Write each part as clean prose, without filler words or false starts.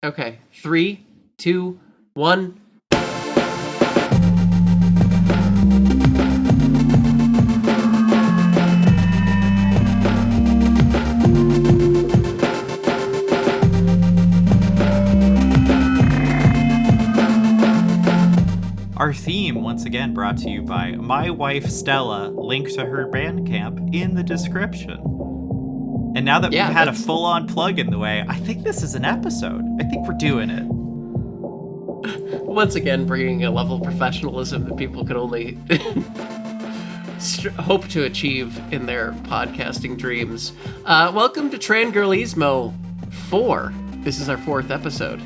Okay. 3, 2, 1. Our theme, once again, brought to you by my wife Stella, link to her Bandcamp in the description. And now that we've had a full-on plug in the way, I think this is an episode. I think we're doing it. Once again, bringing a level of professionalism that people could only hope to achieve in their podcasting dreams. Welcome to Trangirlismo 4. This is our 4th episode.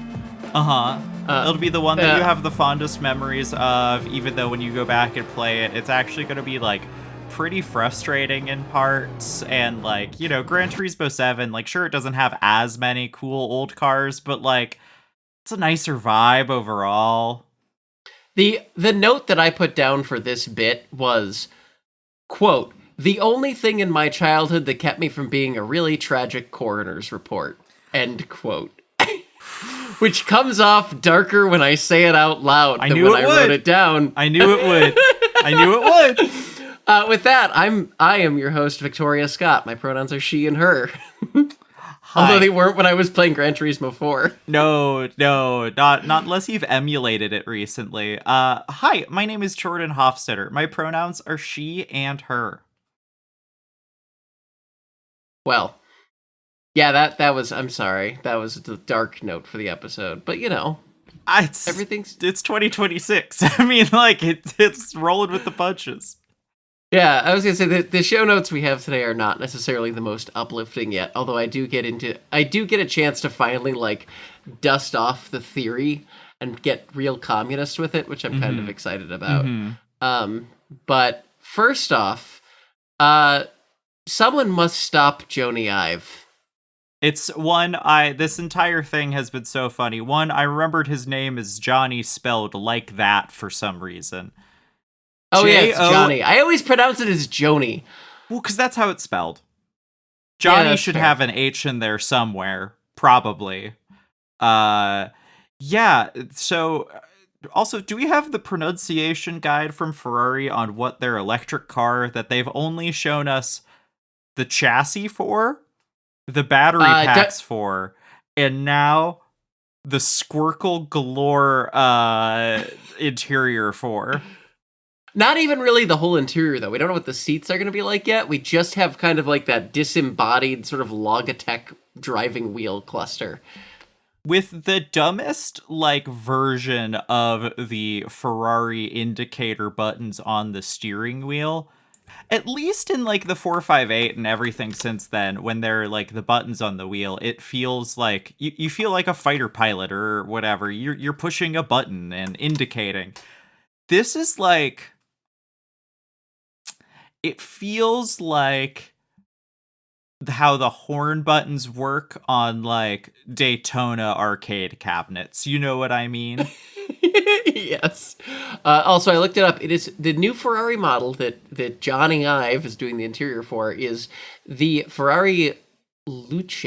It'll be the one that you have the fondest memories of, even though when you go back and play it, it's actually going to be, like, pretty frustrating in parts. And, like, you know, Gran Turismo 7, like, sure, it doesn't have as many cool old cars, but, like, it's a nicer vibe overall. The note that I put down for this bit was, quote, "The only thing in my childhood that kept me from being a really tragic coroner's report," end quote. Which comes off darker when I say it out loud than when I wrote it down. I knew it would. I knew it would. With that, I am your host, Victoria Scott. My pronouns are she and her. Although they weren't when I was playing Gran Turismo 4. No, not unless you've emulated it recently. Hi, my name is Jordan Hofstetter. My pronouns are she and her. Well, yeah, that was, I'm sorry, that was the dark note for the episode. But, you know, it's 2026. I mean, like, it's rolling with the punches. Yeah, I was going to say that the show notes we have today are not necessarily the most uplifting yet, although I do get a chance to finally, like, dust off the theory and get real communist with it, which I'm kind of excited about. But first off, someone must stop Jony Ive. It's this entire thing has been so funny. One, I remembered his name is Johnny spelled like that for some reason. Oh, yeah, it's Johnny. I always pronounce it as Jony. Well, because that's how it's spelled. Johnny should have an H in there somewhere, probably. Yeah, so... Also, do we have the pronunciation guide from Ferrari on what their electric car that they've only shown us the chassis for, the battery packs for, and now the Squircle galore interior for? Not even really the whole interior, though. We don't know what the seats are going to be like yet. We just have kind of like that disembodied sort of Logitech driving wheel cluster. With the dumbest, like, version of the Ferrari indicator buttons on the steering wheel. At least in, like, the 458 and everything since then, when they're, like, the buttons on the wheel, it feels like... You feel like a fighter pilot or whatever. You're pushing a button and indicating. This is, like... It feels like how the horn buttons work on, like, Daytona arcade cabinets. You know what I mean? Yes. Also, I looked it up. It is the new Ferrari model that Jony Ive is doing the interior for is the Ferrari Luce.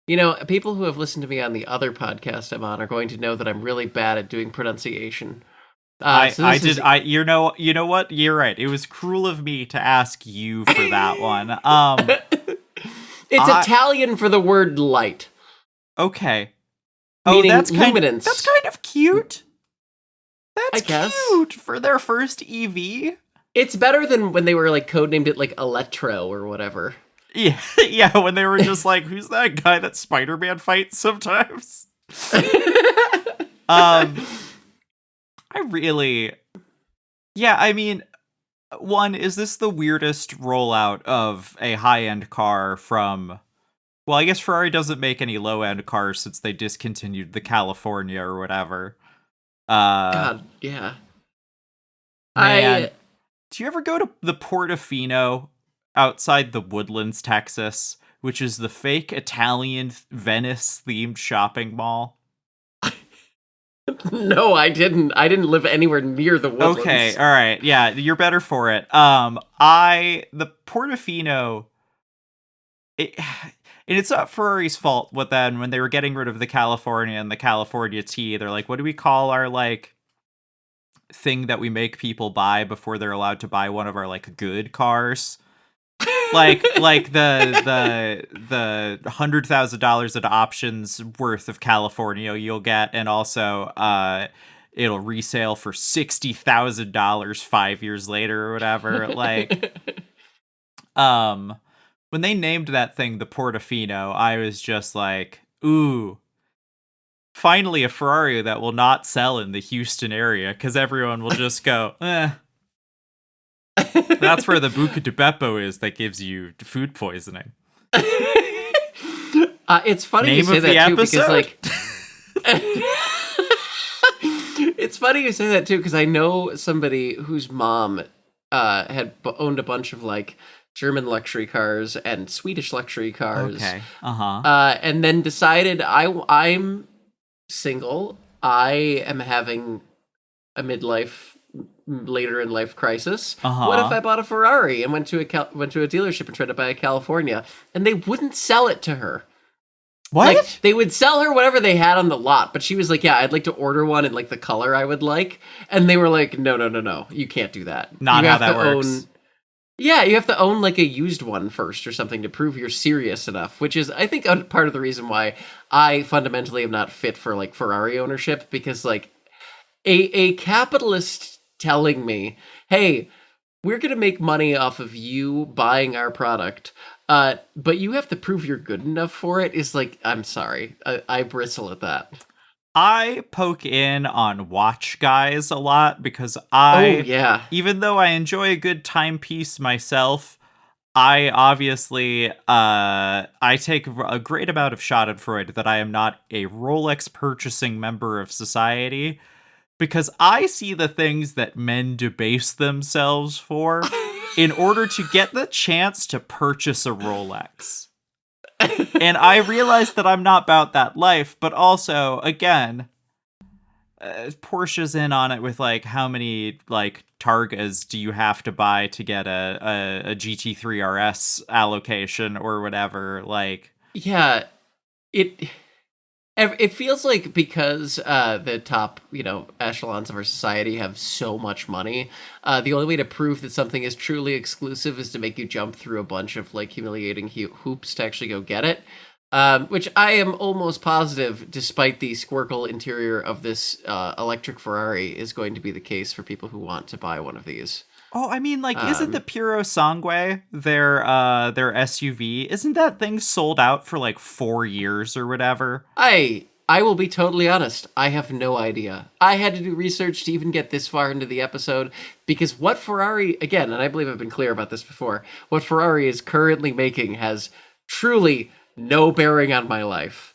You know, people who have listened to me on the other podcast I'm on are going to know that I'm really bad at doing pronunciation. You know what? You're right. It was cruel of me to ask you for that one. It's Italian for the word light. Okay. Meaning that's luminance. That's kind of cute. I guess. Cute for their first EV. It's better than when they were like codenamed it like Electro or whatever. Yeah, when they were just like, who's that guy that Spider-Man fights sometimes? I mean, one, is this the weirdest rollout of a high-end car from... Well, I guess Ferrari doesn't make any low-end cars since they discontinued the California or whatever. God, yeah. Man, do you ever go to the Portofino outside the Woodlands, Texas, which is the fake Italian Venice-themed shopping mall? No, I didn't. I didn't live anywhere near the woodlands. Okay, all right. Yeah, you're better for it. The Portofino, and it's not Ferrari's fault. What then when they were getting rid of the California and the California T, they're like, what do we call our like thing that we make people buy before they're allowed to buy one of our like good cars? like the $100,000 of options worth of California you'll get, and also it'll resale for $60,000 5 years later or whatever. Like, when they named that thing the Portofino, I was just like, ooh, finally a Ferrari that will not sell in the Houston area, because everyone will just go, eh. That's where the Buca di Beppo is that gives you food poisoning. It's funny Name you say of that the too, episode? because it's funny you say that too, because I know somebody whose mom had owned a bunch of like German luxury cars and Swedish luxury cars. Okay. And then decided I'm single. I am having a later in life crisis. What if I bought a Ferrari and went to a dealership and tried to buy a California, and they wouldn't sell it to her? What? Like, they would sell her whatever they had on the lot, but she was like, yeah, I'd like to order one in like the color I would like. And they were like, no, you can't do that. Not you how have that to works. Yeah, you have to own like a used one first or something to prove you're serious enough, which is, I think, part of the reason why I fundamentally am not fit for like Ferrari ownership, because like a capitalist telling me, hey, we're going to make money off of you buying our product, but you have to prove you're good enough for it, is like, I'm sorry. I bristle at that. I poke in on watch guys a lot because even though I enjoy a good timepiece myself, I obviously, I take a great amount of schadenfreude that I am not a Rolex purchasing member of society, because I see the things that men debase themselves for in order to get the chance to purchase a Rolex. And I realize that I'm not about that life, but also, again, Porsche's in on it with like, how many like Targas do you have to buy to get a GT3 RS allocation or whatever? Like, yeah, it feels like, because the top, echelons of our society have so much money, the only way to prove that something is truly exclusive is to make you jump through a bunch of like humiliating hoops to actually go get it. Which I am almost positive, despite the Squircle interior of this electric Ferrari, is going to be the case for people who want to buy one of these. Oh, I mean, like, isn't the Puro Sangue their SUV? Isn't that thing sold out for like 4 years or whatever? I will be totally honest. I have no idea. I had to do research to even get this far into the episode, because what Ferrari, again, and I believe I've been clear about this before, what Ferrari is currently making has truly no bearing on my life.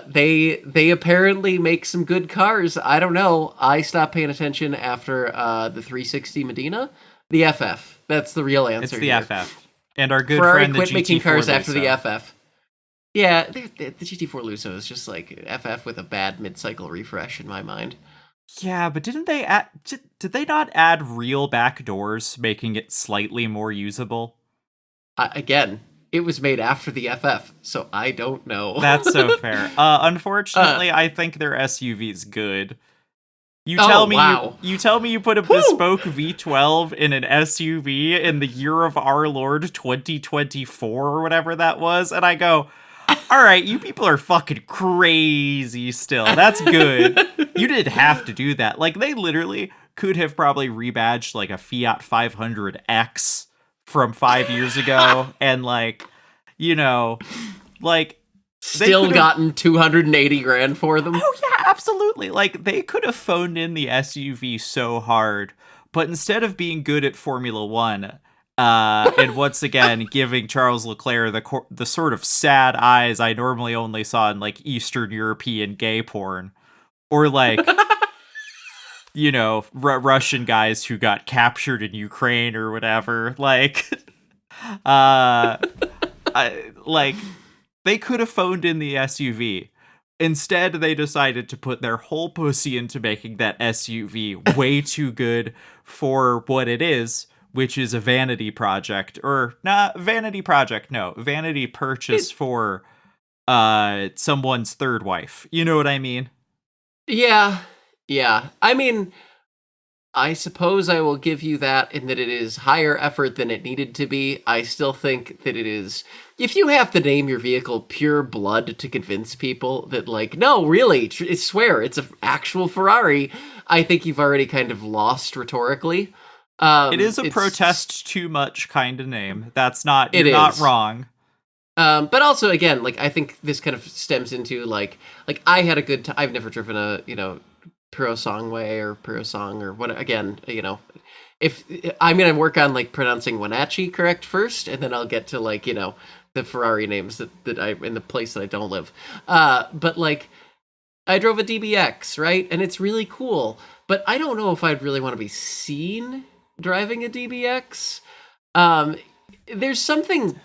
They apparently make some good cars. I don't know. I stopped paying attention after the 360 Medina, the FF. That's the real answer. It's the here. FF, and our good Ferrari friend the quit GT4 making cars Luce. after the FF. Yeah, the GT4 Luce is just like FF with a bad mid-cycle refresh in my mind. Yeah, but didn't they add? Did they not add real back doors, making it slightly more usable? Again, it was made after the FF, so I don't know. That's so fair. Unfortunately, I think their SUV's good. You tell me you put a bespoke V12 in an SUV in the year of our Lord 2024 or whatever that was, and I go, all right, you people are fucking crazy still. That's good. You didn't have to do that. Like, they literally could have probably rebadged like a Fiat 500X from 5 years ago, and like, like, still gotten 280 grand for them. Oh yeah, absolutely. Like, they could have phoned in the SUV so hard, but instead of being good at Formula One, and once again giving Charles Leclerc the sort of sad eyes I normally only saw in like Eastern European gay porn, or like Russian guys who got captured in Ukraine or whatever, like like, they could have phoned in the SUV, Instead, they decided to put their whole pussy into making that SUV way too good for what it is, which is a vanity project. Or, vanity project, no. Vanity purchase for someone's third wife. You know what I mean? Yeah. I mean, I suppose I will give you that in that it is higher effort than it needed to be. I still think that it is, if you have to name your vehicle Pure Blood to convince people that, like, no, really, I swear, it's an actual Ferrari, I think you've already kind of lost rhetorically. It is a protest too much kind of name. That's not, you're not wrong. But also, again, like, I think this kind of stems into, like I had a good time. I've never driven a, Puro Songway or Puro Song or what, again, if I'm going to work on like pronouncing Wenatchee correct first, and then I'll get to like, the Ferrari names that I, in the place that I don't live. But like I drove a DBX, right? And it's really cool, but I don't know if I'd really want to be seen driving a DBX. There's something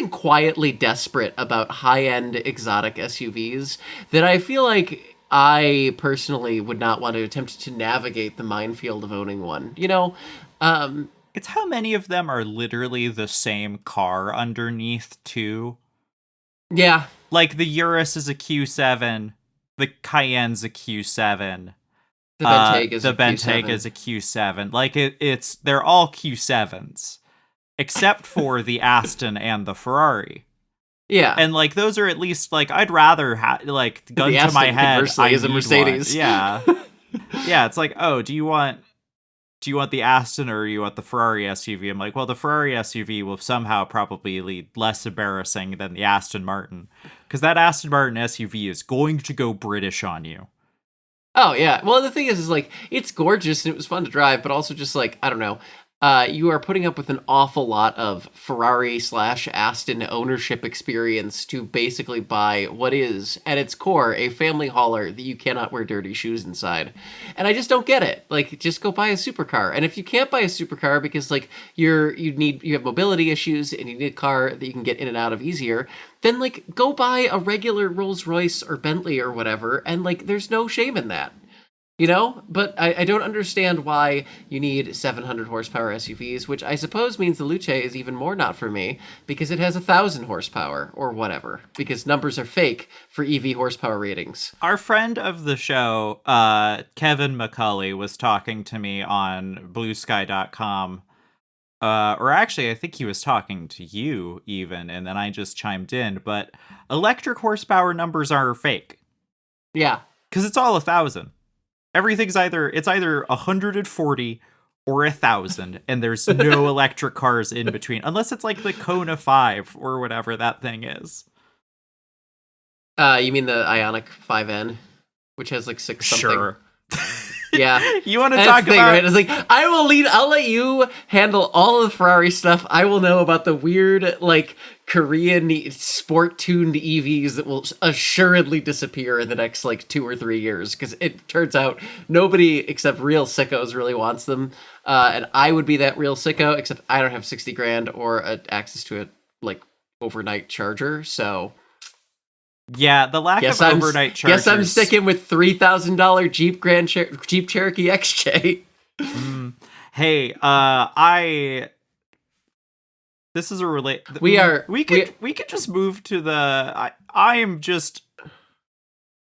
quietly desperate about high-end exotic SUVs that I feel like I personally would not want to attempt to navigate the minefield of owning one. It's how many of them are literally the same car underneath, too. Yeah. Like, the Urus is a Q7, the Cayenne's a Q7. The Bentayga is a Q7. Like, they're all Q7s. Except for the Aston and the Ferrari. Yeah. And, like, those are at least, like, I'd rather have, like, gun to my head, I is a Mercedes. One. Yeah. Yeah, it's like, oh, do you want the Aston or do you want the Ferrari SUV? I'm like, well, the Ferrari SUV will somehow probably be less embarrassing than the Aston Martin. Because that Aston Martin SUV is going to go British on you. Oh, yeah. Well, the thing is like, it's gorgeous and it was fun to drive, but also just like, I don't know. You are putting up with an awful lot of Ferrari/Aston ownership experience to basically buy what is, at its core, a family hauler that you cannot wear dirty shoes inside. And I just don't get it. Like, just go buy a supercar. And if you can't buy a supercar because, like, you have mobility issues and you need a car that you can get in and out of easier, then, like, go buy a regular Rolls-Royce or Bentley or whatever, and, like, there's no shame in that. But I don't understand why you need 700 horsepower SUVs, which I suppose means the Luce is even more not for me because it has 1,000 horsepower or whatever, because numbers are fake for EV horsepower ratings. Our friend of the show, Kevin McCulley, was talking to me on bluesky.com. Or actually, I think he was talking to you even, and then I just chimed in. But electric horsepower numbers are fake. Yeah. Because it's all 1,000. Everything's either 140 or 1,000, and there's no electric cars in between, unless it's like the Kona 5 or whatever that thing is. You mean the Ioniq 5N, which has like 6 something? Sure. Yeah. You want to talk about... Right? It's like, I'll let you handle all of the Ferrari stuff. I will know about the weird, like, Korean sport-tuned EVs that will assuredly disappear in the next, like, 2 or 3 years. Because it turns out nobody except real sickos really wants them. And I would be that real sicko, except I don't have 60 grand or access to a, like, overnight charger, so... Yeah, the lack of overnight chargers. Guess I'm sticking with $3,000 Jeep Jeep Cherokee XJ. Hey, this is a we could just move to the I am just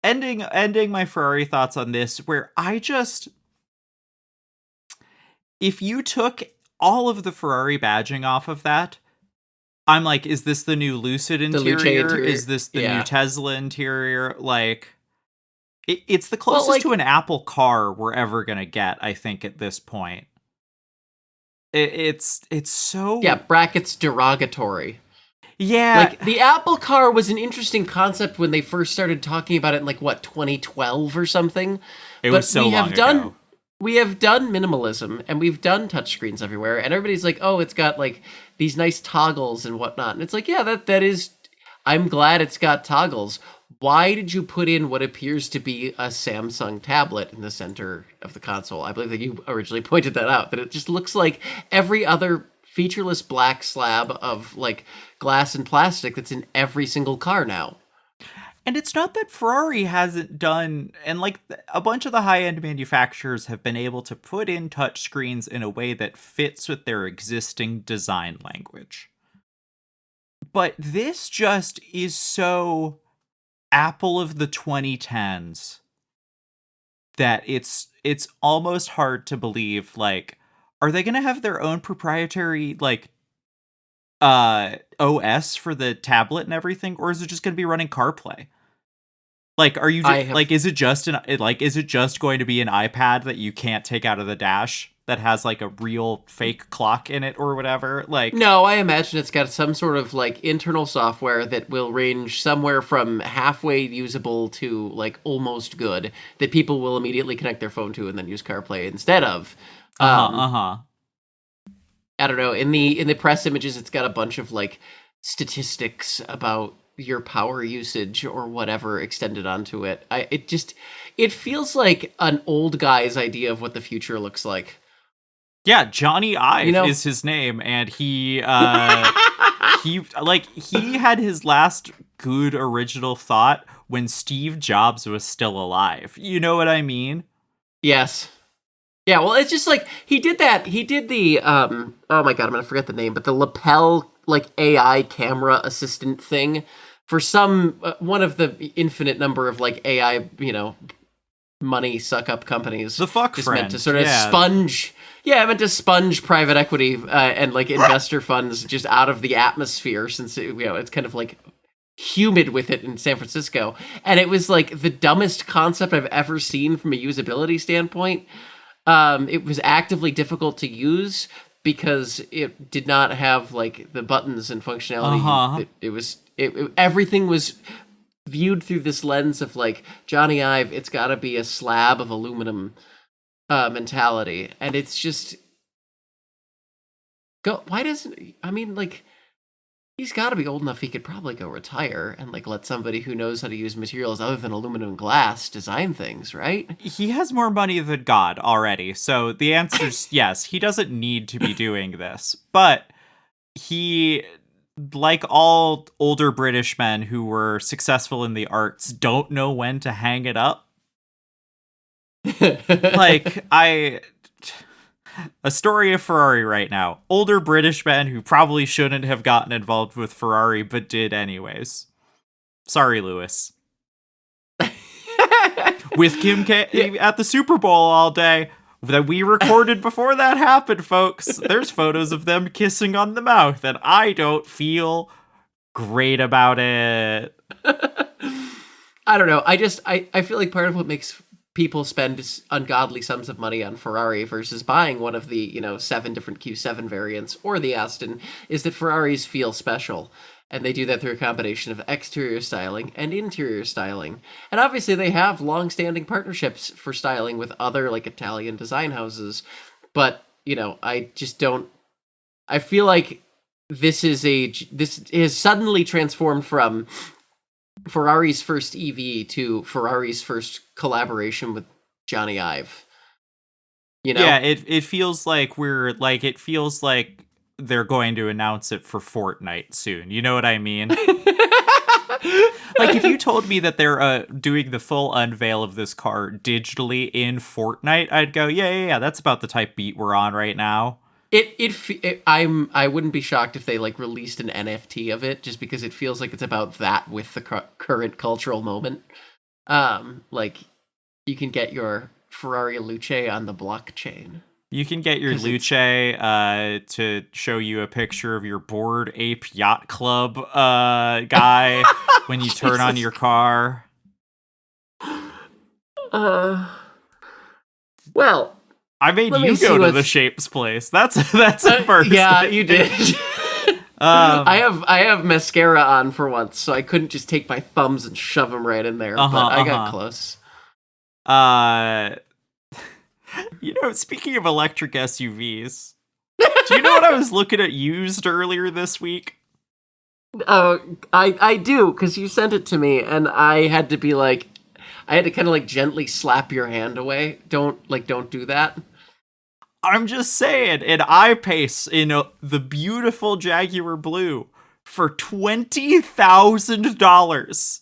ending my Ferrari thoughts on this, where if you took all of the Ferrari badging off of that, I'm like, is this the new Lucid interior? Is this the new Tesla interior? Like, it's the closest to an Apple car we're ever gonna get, I think, at this point. It's so... Yeah, brackets derogatory. Yeah. Like, the Apple car was an interesting concept when they first started talking about it in, like, 2012 or something? It was so long ago. We have done minimalism, and we've done touchscreens everywhere, and everybody's like, oh, it's got, like, these nice toggles and whatnot. And it's like, yeah, that is... I'm glad it's got toggles. Why did you put in what appears to be a Samsung tablet in the center of the console? I believe that you originally pointed that out, that it just looks like every other featureless black slab of, like, glass and plastic that's in every single car now. And it's not that Ferrari hasn't done, and like a bunch of the high-end manufacturers have been able to put in touchscreens in a way that fits with their existing design language. But this just is so Apple of the 2010s that it's almost hard to believe, like, are they going to have their own proprietary, like, OS for the tablet and everything, or is it just going to be running CarPlay? Like, are you is it just going to be an iPad that you can't take out of the dash that has like a real fake clock in it or whatever? Like, no, I imagine it's got some sort of like internal software that will range somewhere from halfway usable to like almost good that people will immediately connect their phone to and then use CarPlay instead of. I don't know. In the press images, it's got a bunch of like statistics about your power usage or whatever extended onto it. It feels like an old guy's idea of what the future looks like. Yeah, Jony Ive is his name, and he had his last good original thought when Steve Jobs was still alive. You know what I mean? Yes. Yeah, well, it's just like he did that. He did the oh my god, I'm going to forget the name, but the lapel like AI camera assistant thing for some one of the infinite number of like AI, money suck up companies. The fuck just friend. Meant to sort of sponge. Yeah, I meant to sponge private equity and like investor funds just out of the atmosphere, since it's kind of like humid with it in San Francisco, and it was like the dumbest concept I've ever seen from a usability standpoint. It was actively difficult to use because it did not have like the buttons and functionality. Everything was viewed through this lens of like Jony Ive. It's got to be a slab of aluminum mentality, and it's just why doesn't he's got to be old enough he could probably go retire and like let somebody who knows how to use materials other than aluminum and glass design things, right? He has more money than God already, so the answer's yes. He doesn't need to be doing this, but he, like all older British men who were successful in the arts, don't know when to hang it up. A story of Ferrari right now. Older British men who probably shouldn't have gotten involved with Ferrari, but did anyways. Sorry, Lewis. With Kim K at the Super Bowl all day that we recorded before that happened, folks. There's photos of them kissing on the mouth, and I don't feel great about it. I don't know. I feel like part of what makes people spend ungodly sums of money on Ferrari versus buying one of the 7 different Q7 variants or the Aston is that Ferraris feel special, and they do that through a combination of exterior styling and interior styling. And obviously they have long-standing partnerships for styling with other like Italian design houses, but I feel like this is suddenly transformed from Ferrari's first EV to Ferrari's first collaboration with Jony Ive. Yeah, it feels like it feels like they're going to announce it for Fortnite soon. You know what I mean? Like, if you told me that they're doing the full unveil of this car digitally in Fortnite, I'd go, yeah, that's about the type beat we're on right now. I wouldn't be shocked if they like released an NFT of it, just because it feels like it's about that with the current cultural moment. Like you can get your Ferrari Luce on the blockchain. You can get your Luce to show you a picture of your Bored Ape Yacht Club guy when you turn on your car. Well, I made you go to the Shapes place. That's a first. Yeah, you did. I have mascara on for once, so I couldn't just take my thumbs and shove them right in there. But I got close. Speaking of electric SUVs, do you know what I was looking at used earlier this week? I do, because you sent it to me, and I had to kind of like gently slap your hand away. Don't do that. I'm just saying, an I-Pace in the beautiful Jaguar blue for $20,000.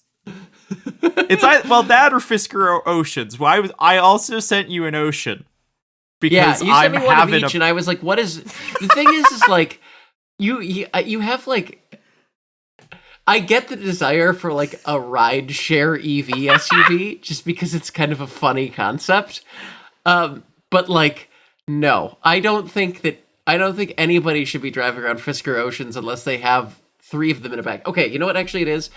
That or Fisker Oceans. I also sent you an Ocean because you sent me one of each, and I was like, "What is?" The thing is like you have like. I get the desire for like a ride share EV SUV just because it's kind of a funny concept. But like, no, I don't think anybody should be driving around Fisker Oceans unless they have 3 of them in a bag. Okay, you know what actually it is?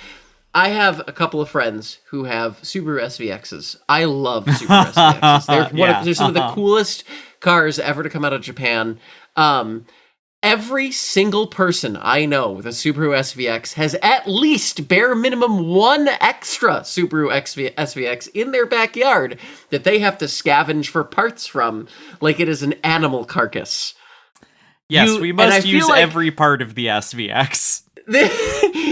I have a couple of friends who have Subaru SVXs. I love Subaru SVXs. They're some of the coolest cars ever to come out of Japan. Every single person I know with a Subaru SVX has at least bare minimum 1 extra Subaru SVX in their backyard that they have to scavenge for parts from, like it is an animal carcass. Yes, we must use every part of the SVX.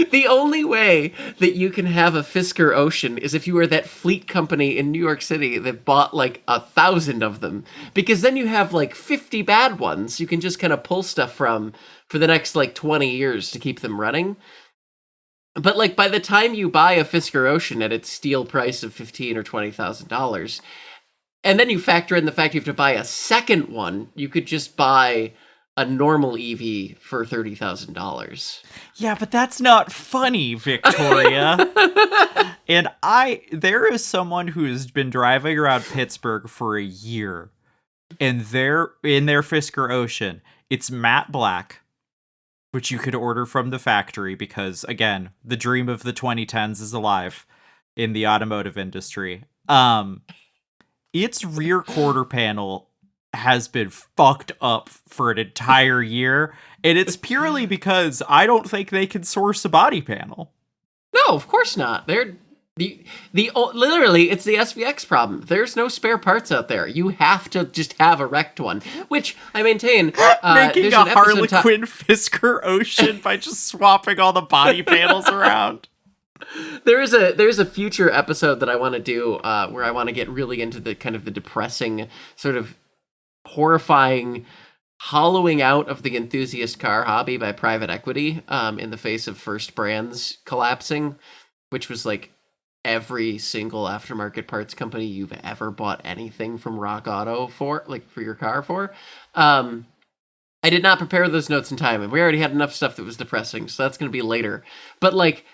The only way that you can have a Fisker Ocean is if you were that fleet company in New York City that bought like 1,000 of them, because then you have like 50 bad ones you can just kind of pull stuff from for the next like 20 years to keep them running. But like by the time you buy a Fisker Ocean at its steel price of $15,000 or $20,000, and then you factor in the fact you have to buy a second one, you could just buy a normal EV for $30,000. Yeah, but that's not funny, Victoria. And there is someone who has been driving around Pittsburgh for a year, and they're in their Fisker Ocean. It's matte black, which you could order from the factory because, again, the dream of the 2010s is alive in the automotive industry. Its rear quarter panel has been fucked up for an entire year, and it's purely because I don't think they can source a body panel. No, of course not. They're literally it's the SVX problem. There's no spare parts out there. You have to just have a wrecked one, which I maintain. Making a Harlequin Fisker Ocean by just swapping all the body panels around. There's a future episode that I want to do where I want to get really into the kind of the depressing sort of horrifying hollowing out of the enthusiast car hobby by private equity in the face of First Brands collapsing, which was like every single aftermarket parts company you've ever bought anything from Rock Auto for, like for your car for. I did not prepare those notes in time, and we already had enough stuff that was depressing, so that's going to be later. But like,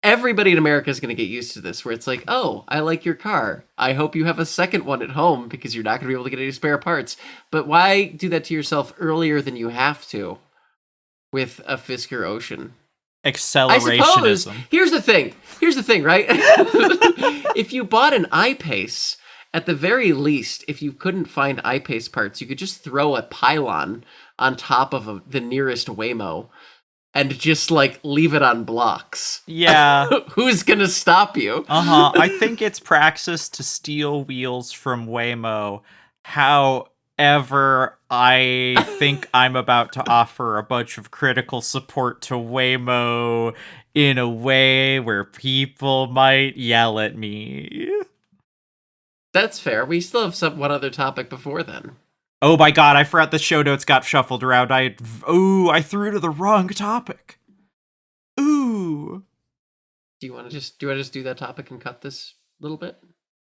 everybody in America is going to get used to this, where it's like, oh, I like your car. I hope you have a second one at home because you're not going to be able to get any spare parts. But why do that to yourself earlier than you have to with a Fisker Ocean? Accelerationism. Here's the thing, right? If you bought an I-Pace, at the very least, if you couldn't find I-Pace parts, you could just throw a pylon on top of the nearest Waymo and just, like, leave it on blocks. Yeah. Who's gonna stop you? I think it's praxis to steal wheels from Waymo. However, I think I'm about to offer a bunch of critical support to Waymo in a way where people might yell at me. That's fair. We still have one other topic before then. Oh my god, I forgot the show notes got shuffled around. I threw to the wrong topic. Ooh. Do you want to just do that topic and cut this little bit?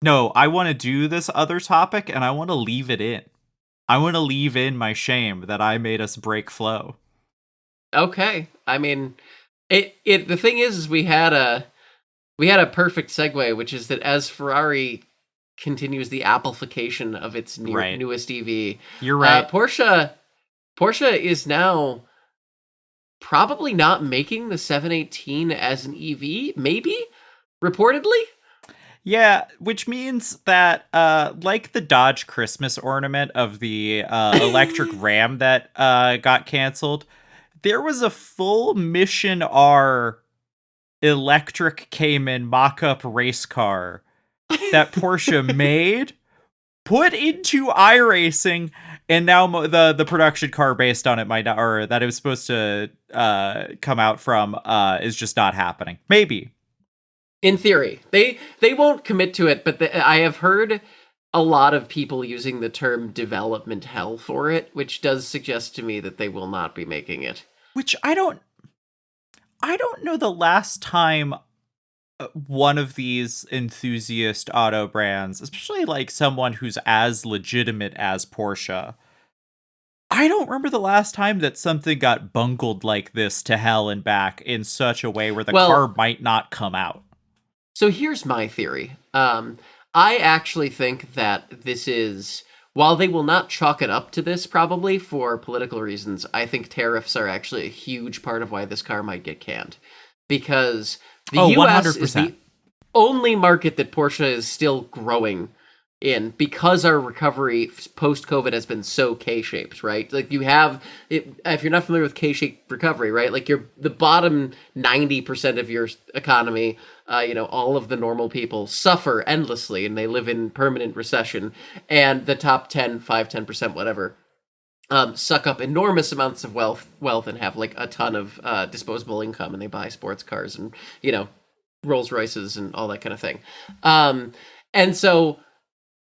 No, I want to do this other topic and I want to leave it in. I want to leave in my shame that I made us break flow. Okay. I mean, the thing is we had a perfect segue, which is that as Ferrari continues the amplification of its newest EV. You're right. Porsche is now probably not making the 718 as an EV, maybe, reportedly. Yeah, which means that, like the Dodge Christmas ornament of the electric Ram that got canceled, there was a full Mission R electric Cayman mock-up race car that Porsche made, put into iRacing, and now the production car based on it or that it was supposed to come out from is just not happening. Maybe. In theory. They won't commit to it, but I have heard a lot of people using the term development hell for it, which does suggest to me that they will not be making it. Which I don't know the last time one of these enthusiast auto brands, especially like someone who's as legitimate as Porsche, I don't remember the last time that something got bungled like this to hell and back in such a way where the car might not come out. So here's my theory. I actually think that this is, while they will not chalk it up to this probably for political reasons, I think tariffs are actually a huge part of why this car might get canned. Because the US 100%. Is the only market that Porsche is still growing in, because our recovery post-COVID has been so K-shaped, right? Like you have, if you're not familiar with K-shaped recovery, right? Like the bottom 90% of your economy, all of the normal people suffer endlessly and they live in permanent recession. And the top 10%, whatever, suck up enormous amounts of wealth and have like a ton of disposable income, and they buy sports cars and, Rolls Royces and all that kind of thing. And so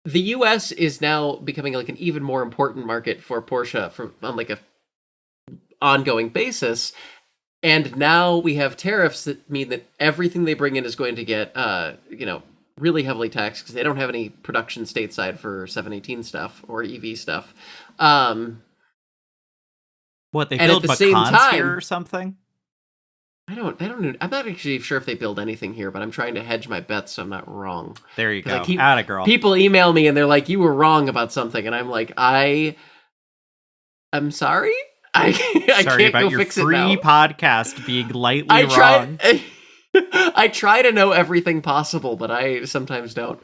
the US is now becoming like an even more important market for Porsche on like a ongoing basis. And now we have tariffs that mean that everything they bring in is going to get, really heavily taxed because they don't have any production stateside for 718 stuff or EV stuff. What, they build Macans here or something? I don't know. I'm not actually sure if they build anything here, but I'm trying to hedge my bets so I'm not wrong. There you go. Atta girl. People email me and they're like, you were wrong about something. And I'm like, I'm sorry? I Sorry can't about go your fix free it now. podcast being lightly wrong. I try to know everything possible, but I sometimes don't.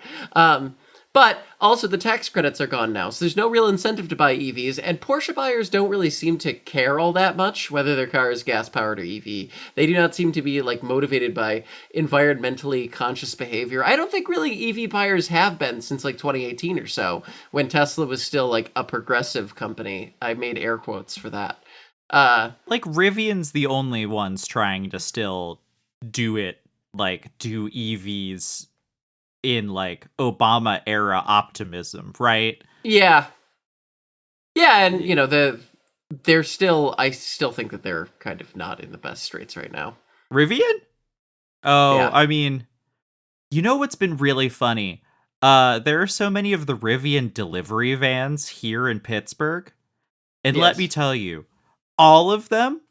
But also the tax credits are gone now, so there's no real incentive to buy EVs, and Porsche buyers don't really seem to care all that much whether their car is gas-powered or EV. They do not seem to be like motivated by environmentally conscious behavior. I don't think really EV buyers have been since like 2018 or so, when Tesla was still like a progressive company. I made air quotes for that. Like Rivian's the only ones trying to still do EVs in like Obama era optimism, right? Yeah, and I still think that they're kind of not in the best straits right now. Rivian? Oh, yeah. I mean, what's been really funny? There are so many of the Rivian delivery vans here in Pittsburgh, and Let me tell you, all of them,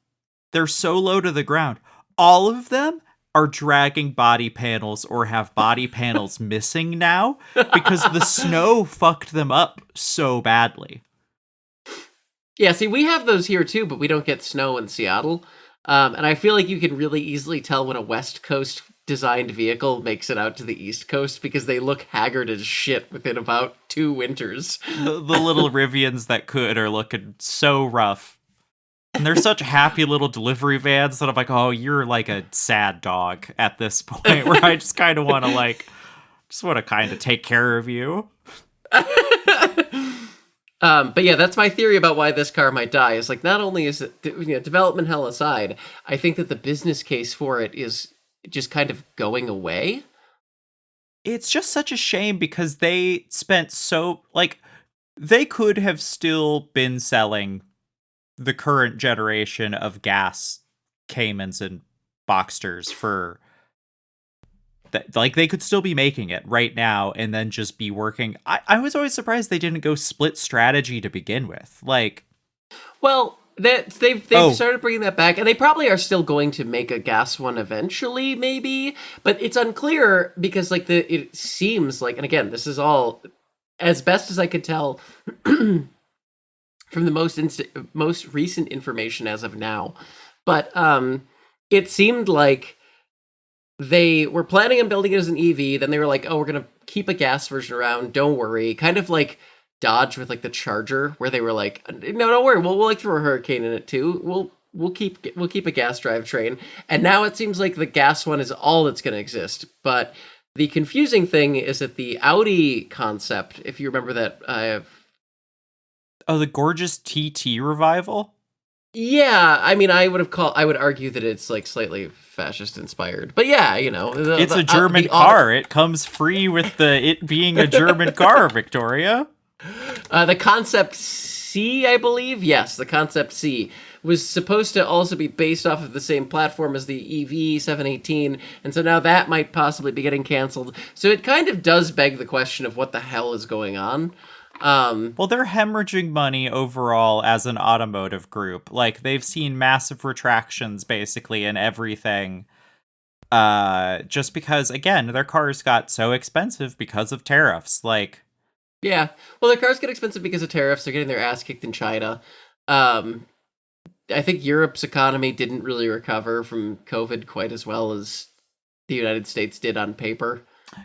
they're so low to the ground. All of them are dragging body panels or have body panels missing now because the snow fucked them up so badly. Yeah, see, we have those here too, but we don't get snow in Seattle. And I feel like you can really easily tell when a West Coast designed vehicle makes it out to the East Coast because they look haggard as shit within about 2 winters. The little Rivians that could are looking so rough. And they're such happy little delivery vans that I'm like, oh, you're like a sad dog at this point, where I just kind of want to take care of you. But yeah, that's my theory about why this car might die. Is like, not only is it, development hell aside, I think that the business case for it is just kind of going away. It's just such a shame because they spent they could have still been selling the current generation of gas Caymans and Boxsters for that, like they could still be making it right now and then just be working. I was always surprised they didn't go split strategy to begin with. Well, they've started bringing that back, and they probably are still going to make a gas one eventually, maybe. But it's unclear because it seems like, and again, this is all as best as I could tell from the most recent information as of now. But it seemed like they were planning on building it as an EV. Then they were like, oh, we're going to keep a gas version around. Don't worry. Kind of like Dodge with like the Charger, where they were like, no, don't worry. We'll like throw a Hurricane in it too. We'll keep a gas drivetrain. And now it seems like the gas one is all that's going to exist. But the confusing thing is that the Audi concept, if you remember that, the gorgeous TT revival? Yeah, I mean, I would argue that it's like slightly fascist inspired. But yeah, it's a German car. It comes free with it being a German car, Victoria. The Concept C, I believe. Yes, the Concept C. was supposed to also be based off of the same platform as the EV 718, and so now that might possibly be getting canceled. So it kind of does beg the question of what the hell is going on. Well, they're hemorrhaging money overall as an automotive group. Like, they've seen massive retractions basically in everything. Just because, again, their cars got so expensive because of tariffs. Like, yeah, well, their cars get expensive because of tariffs. They're getting their ass kicked in China. I think Europe's economy didn't really recover from COVID quite as well as the United States did on paper.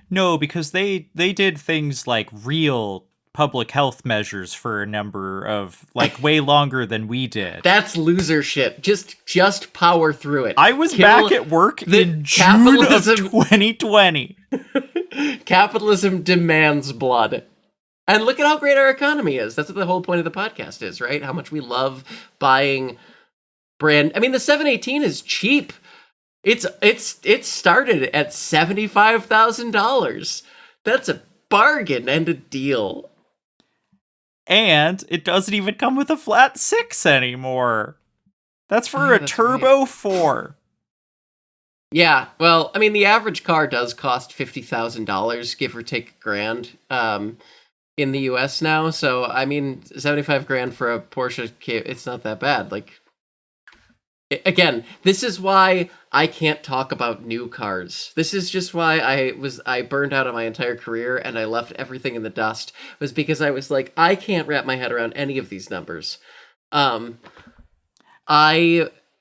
No, because they did things like real public health measures for a number of, like, way longer than we did. That's loser shit. Just power through it. I was back at work in June of 2020. Capitalism demands blood. And look at how great our economy is. That's what the whole point of the podcast is, right? How much we love buying brand. I mean, the 718 is cheap. It started at $75,000. That's a bargain and a deal. And it doesn't even come with a flat 6 anymore. That's for a Turbo right. 4. Yeah, well, I mean, the average car does cost $50,000, give or take $1,000, in the US now. So, I mean, $75,000 for a Porsche, it's not that bad. Like, again, this is why I can't talk about new cars. This is just why I burned out on my entire career and I left everything in the dust, was because I was like, I can't wrap my head around any of these numbers. I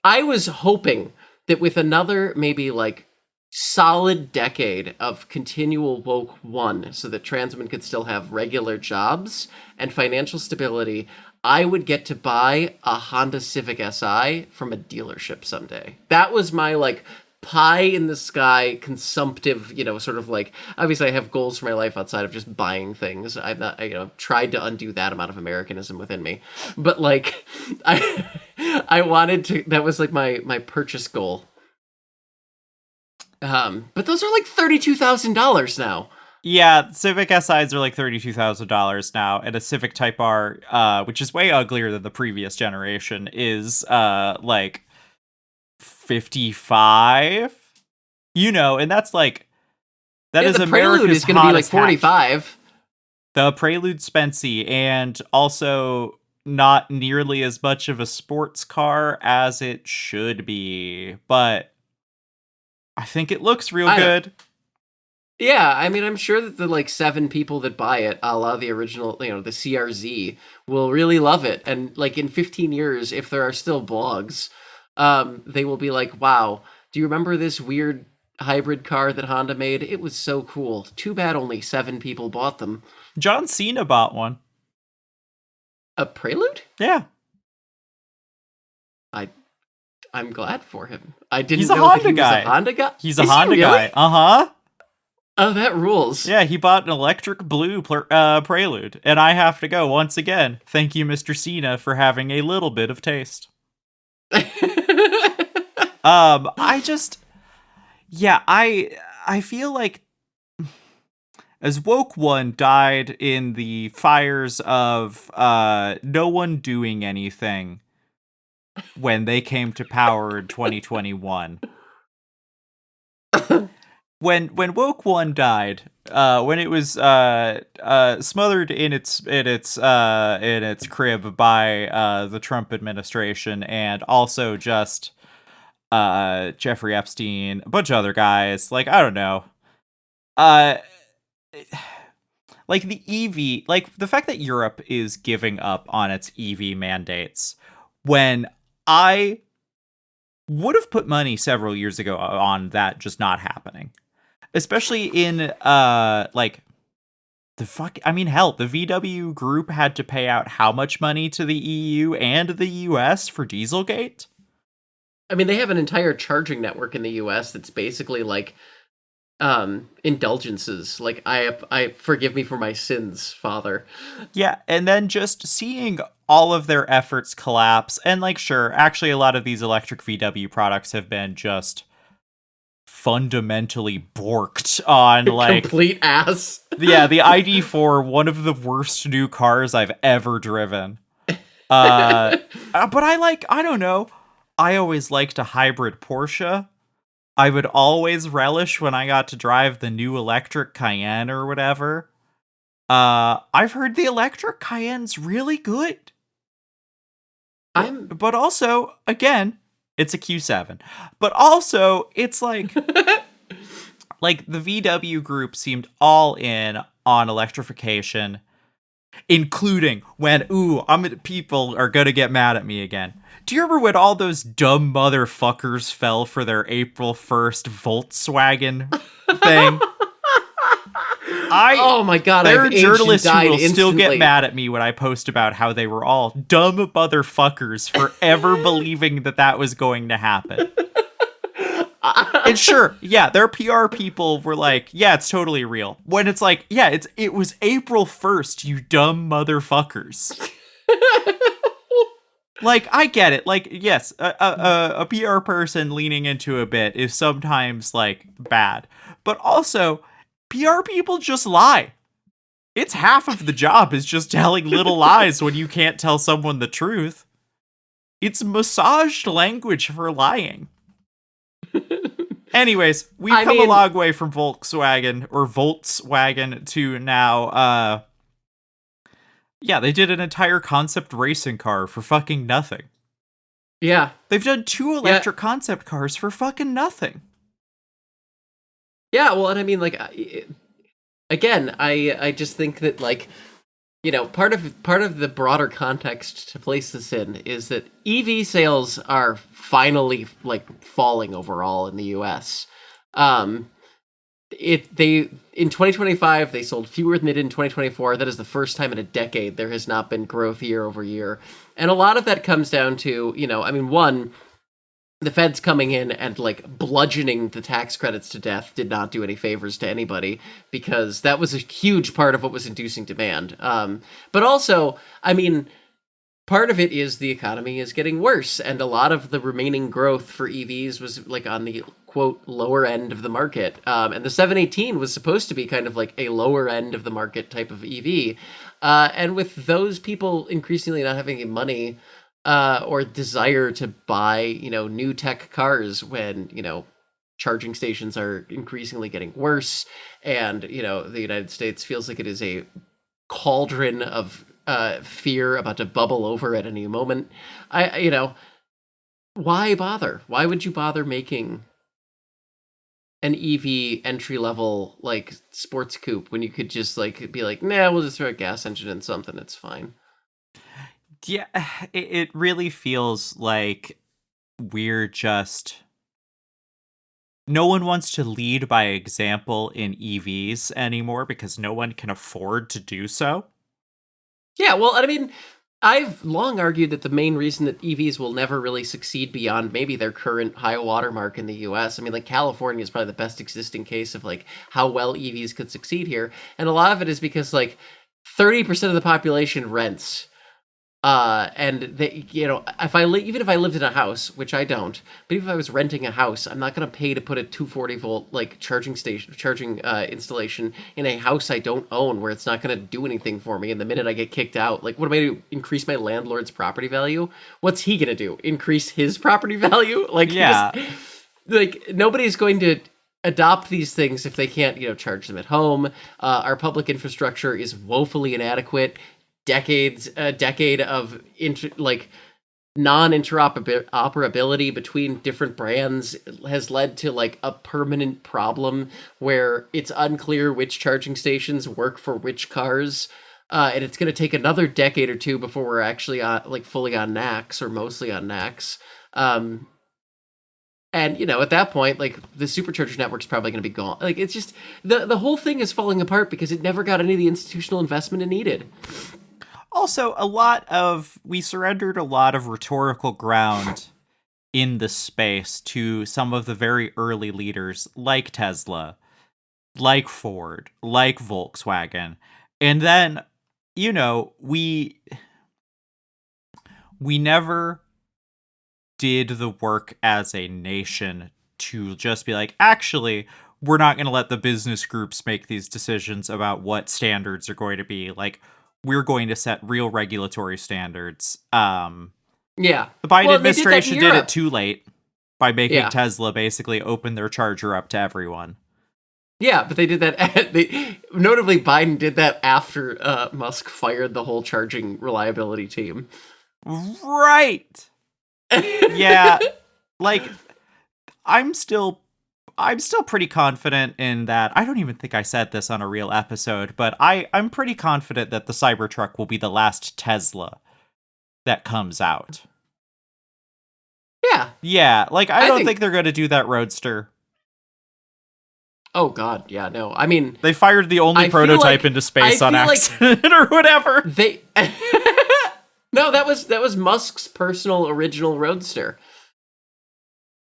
was hoping that with another maybe like solid decade of continual woke one, so that trans women could still have regular jobs and financial stability, I would get to buy a Honda Civic Si from a dealership someday. That was my like pie in the sky consumptive, sort of like, obviously I have goals for my life outside of just buying things. I've tried to undo that amount of Americanism within me. But like I wanted to, that was like my purchase goal. But those are like $32,000 now. Yeah, Civic SIs are like $32,000 now, and a Civic Type R, which is way uglier than the previous generation, is like 55. And that's like is the America's Prelude is going to be like 45. The Prelude Spency, and also not nearly as much of a sports car as it should be, but I think it looks real good. Yeah, I mean, I'm sure that the like 7 people that buy it, a la the original, the CRZ, will really love it. And like in 15 years, if there are still blogs, they will be like, wow, do you remember this weird hybrid car that Honda made? It was so cool. Too bad only 7 people bought them. John Cena bought one. A Prelude? Yeah. I'm glad for him. I didn't He's know a Honda that he guy. was a Honda guy. He's a Honda guy. Uh-huh. Oh, that rules. Yeah, he bought an electric blue Prelude, and I have to go once again. Thank you, Mr. Cena, for having a little bit of taste. I feel like as Woke One died in the fires of no one doing anything when they came to power in 2021. When Woke One died, when it was smothered in its crib by the Trump administration, and also just Jeffrey Epstein, a bunch of other guys, like, I don't know, like the EV, like the fact that Europe is giving up on its EV mandates, when I would have put money several years ago on that just not happening. Especially in, like, the VW Group had to pay out how much money to the EU and the US for Dieselgate? I mean, they have an entire charging network in the US that's basically like indulgences. Like, I forgive me for my sins, Father. Yeah, and then just seeing all of their efforts collapse, and like, sure, actually a lot of these electric VW products have been just fundamentally borked on, like, complete ass. Yeah, the ID4, one of the worst new cars I've ever driven. But I don't know. I always liked a hybrid Porsche. I would always relish when I got to drive the new electric Cayenne or whatever. I've heard the electric Cayenne's really good. But also, again, it's a Q7. But also, it's like like the VW group seemed all in on electrification, including when people are gonna get mad at me again. Do you remember when all those dumb motherfuckers fell for their April 1st Volkswagen thing? Oh my god, there are journalists who will instantly. still get mad at me when I post about how they were all dumb motherfuckers for ever believing that was going to happen. And sure, yeah, their PR people were like, yeah, it's totally real. When it's like, yeah, it was April 1st, you dumb motherfuckers. Like, I get it. Like, yes, a PR person leaning into a bit is sometimes, like, bad. But also, PR people just lie. It's half of the job is just telling little lies when you can't tell someone the truth. It's massaged language for lying. Anyways, we've come a long way from Volkswagen to now, yeah, they did an entire concept racing car for fucking nothing. Yeah. They've done 2 electric concept cars for fucking nothing. Yeah, well, and I mean, like, again, I just think that, like, you know, part of the broader context to place this in is that EV sales are finally, like, falling overall in the US. In 2025 they sold fewer than they did in 2024. That is the first time in a decade there has not been growth year over year. And a lot of that comes down to, you know, I mean, one, the feds coming in and like bludgeoning the tax credits to death did not do any favors to anybody, because that was a huge part of what was inducing demand. But also, I mean, part of it is the economy is getting worse, and a lot of the remaining growth for EVs was like on the quote lower end of the market. And the 718 was supposed to be kind of like a lower end of the market type of EV. And with those people increasingly not having any money or desire to buy, you know, new tech cars when, you know, charging stations are increasingly getting worse, and, you know, the United States feels like it is a cauldron of fear about to bubble over at any moment. You know, why bother? Why would you bother making an EV entry level like sports coupe when you could just like be like, nah, we'll just throw a gas engine in something, it's fine. Yeah, it really feels like we're just... No one wants to lead by example in EVs anymore because no one can afford to do so. Yeah, well, I mean, I've long argued that the main reason that EVs will never really succeed beyond maybe their current high watermark in the US. I mean, like, California is probably the best existing case of like how well EVs could succeed here. And a lot of it is because like 30% of the population rents. And they, you know, even if I lived in a house, which I don't, but even if I was renting a house, I'm not going to pay to put a 240 volt like charging installation in a house I don't own, where it's not going to do anything for me. And the minute I get kicked out, like, what am I going to do? Increase my landlord's property value? What's he going to do? Increase his property value? Like, yeah, like nobody's going to adopt these things if they can't, you know, charge them at home. Our public infrastructure is woefully inadequate. A decade of non-interoperability between different brands has led to like a permanent problem where it's unclear which charging stations work for which cars. And it's going to take another decade or two before we're actually like fully on NACS or mostly on NACS. And, you know, at that point, like, the supercharger network's probably going to be gone. Like, it's just, the whole thing is falling apart because it never got any of the institutional investment it needed. Also, we surrendered a lot of rhetorical ground in the space to some of the very early leaders, like Tesla, like Ford, like Volkswagen. And then, you know, we never did the work as a nation to just be like, actually, we're not going to let the business groups make these decisions about what standards are going to be. Like, we're going to set real regulatory standards. Yeah. The Biden administration did it too late by making Yeah. Tesla basically open their charger up to everyone. Yeah, but they did that. Notably, Biden did that after Musk fired the whole charging reliability team. Right. Yeah. Like, I'm still pretty confident in that. I don't even think I said this on a real episode, but I'm pretty confident that the Cybertruck will be the last Tesla that comes out. Yeah. Yeah, like, I don't think they're going to do that Roadster. Oh, God, yeah, no. I mean... They fired the only prototype into space on accident or whatever. They... No, that was Musk's personal original Roadster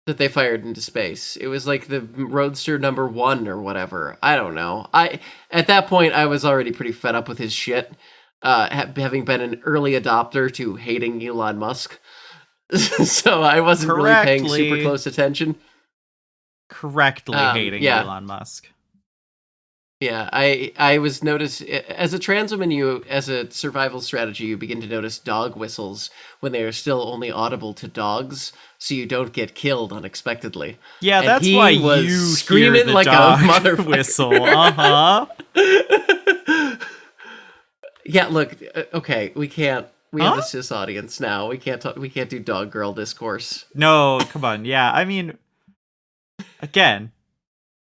that they fired into space. It was like the Roadster number 1 or whatever. I don't know. At that point, I was already pretty fed up with his shit, having been an early adopter to hating Elon Musk. So I wasn't really paying super close attention. Correctly hating Elon Musk. Yeah, I was noticed as a trans woman. As a survival strategy, you begin to notice dog whistles when they are still only audible to dogs, so you don't get killed unexpectedly. Yeah, and that's why you screaming hear the like dog a mother whistle. Yeah, look. Okay, we can't. We have a cis audience now. We can't talk. We can't do dog girl discourse. No, come on. Yeah, I mean, again,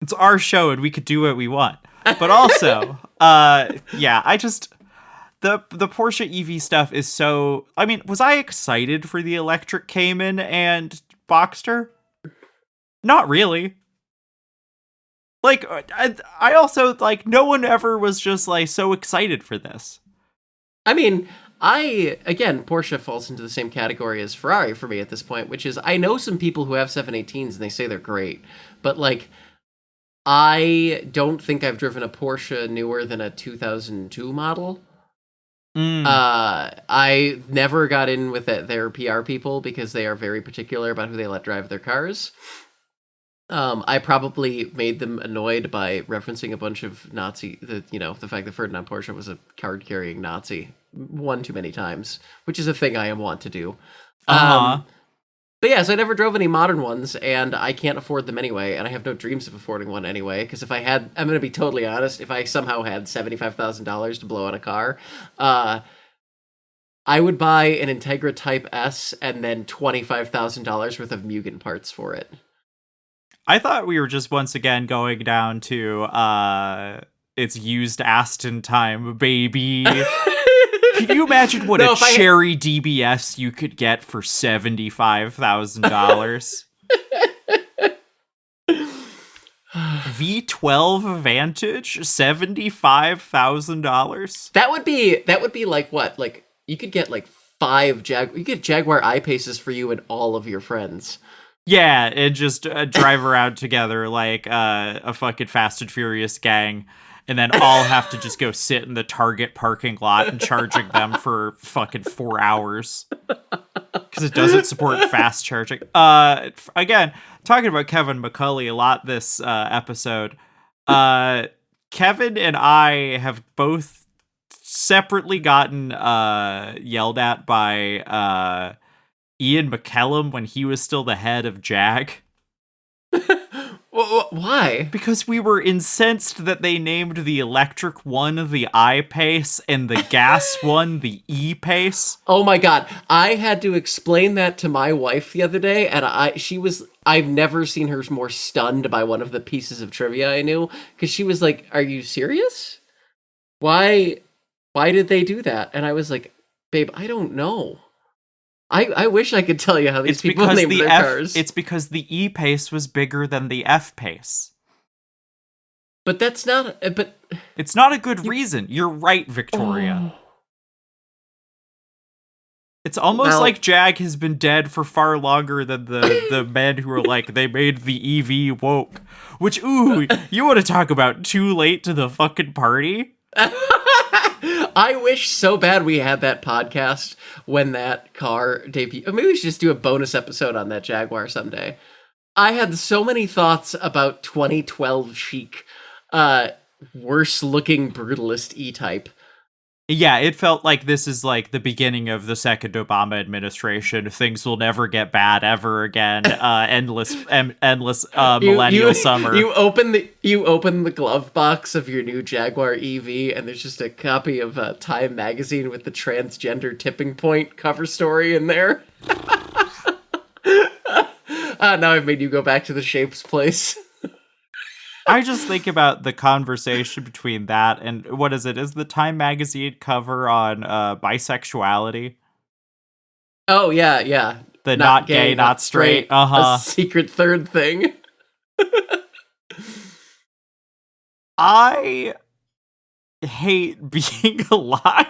it's our show and we could do what we want. But also, yeah, I just the Porsche EV stuff is so. I mean, was I excited for the electric Cayman and Boxster? Not really. Like, I also, like, no one ever was just, like, so excited for this. I mean, again, Porsche falls into the same category as Ferrari for me at this point, which is I know some people who have 718s and they say they're great, but, like, I don't think I've driven a Porsche newer than a 2002 model. I never got in with their PR people because they are very particular about who they let drive their cars. I probably made them annoyed by referencing a bunch of the fact that Ferdinand Porsche was a card-carrying Nazi one too many times, which is a thing I am wont to do. But yeah, so I never drove any modern ones, and I can't afford them anyway, and I have no dreams of affording one anyway, because if I had, I'm going to be totally honest, if I somehow had $75,000 to blow on a car, I would buy an Integra Type S and then $25,000 worth of Mugen parts for it. I thought we were just once again going down to it's used Aston time, baby. Can you imagine what a cherry DBS you could get for $75,000? V12 Vantage, $75,000. That would be like what? Like you could get like 5 you get Jaguar I-Paces for you and all of your friends. Yeah, and just drive around together like a fucking Fast and Furious gang. And then all have to just go sit in the Target parking lot and charging them for fucking 4 hours. Because it doesn't support fast charging. Again, talking about Kevin McCulley a lot this episode. Kevin and I have both separately gotten yelled at by Ian McKellum when he was still the head of Jag. Why? Because we were incensed that they named the electric one the I-Pace and the gas one the E-Pace. Oh my god, I had to explain that to my wife the other day, and I've never seen her more stunned by one of the pieces of trivia I knew, because she was like, "Are you serious? Why did they do that?" And I was like, "Babe, I don't know. I wish I could tell you how these people named their cars." It's because the E-Pace was bigger than the F-Pace. But that's not... But it's not a good reason. You're right, Victoria. It's almost like Jag has been dead for far longer than the men who were like, they made the EV woke. Which, ooh, you want to talk about too late to the fucking party? I wish so bad we had that podcast when that car debuted. Maybe we should just do a bonus episode on that Jaguar someday. I had so many thoughts about 2012 chic, worse looking brutalist E-Type. Yeah, it felt like this is like the beginning of the second Obama administration. Things will never get bad ever again. Endless millennial summer. You open the glove box of your new Jaguar EV, and there's just a copy of Time magazine with the transgender tipping point cover story in there. Now I've made you go back to the Shapes place. I just think about the conversation between that and what is it? Is the Time magazine cover on bisexuality? Oh yeah. The not gay, not straight. A secret third thing. I hate being alive.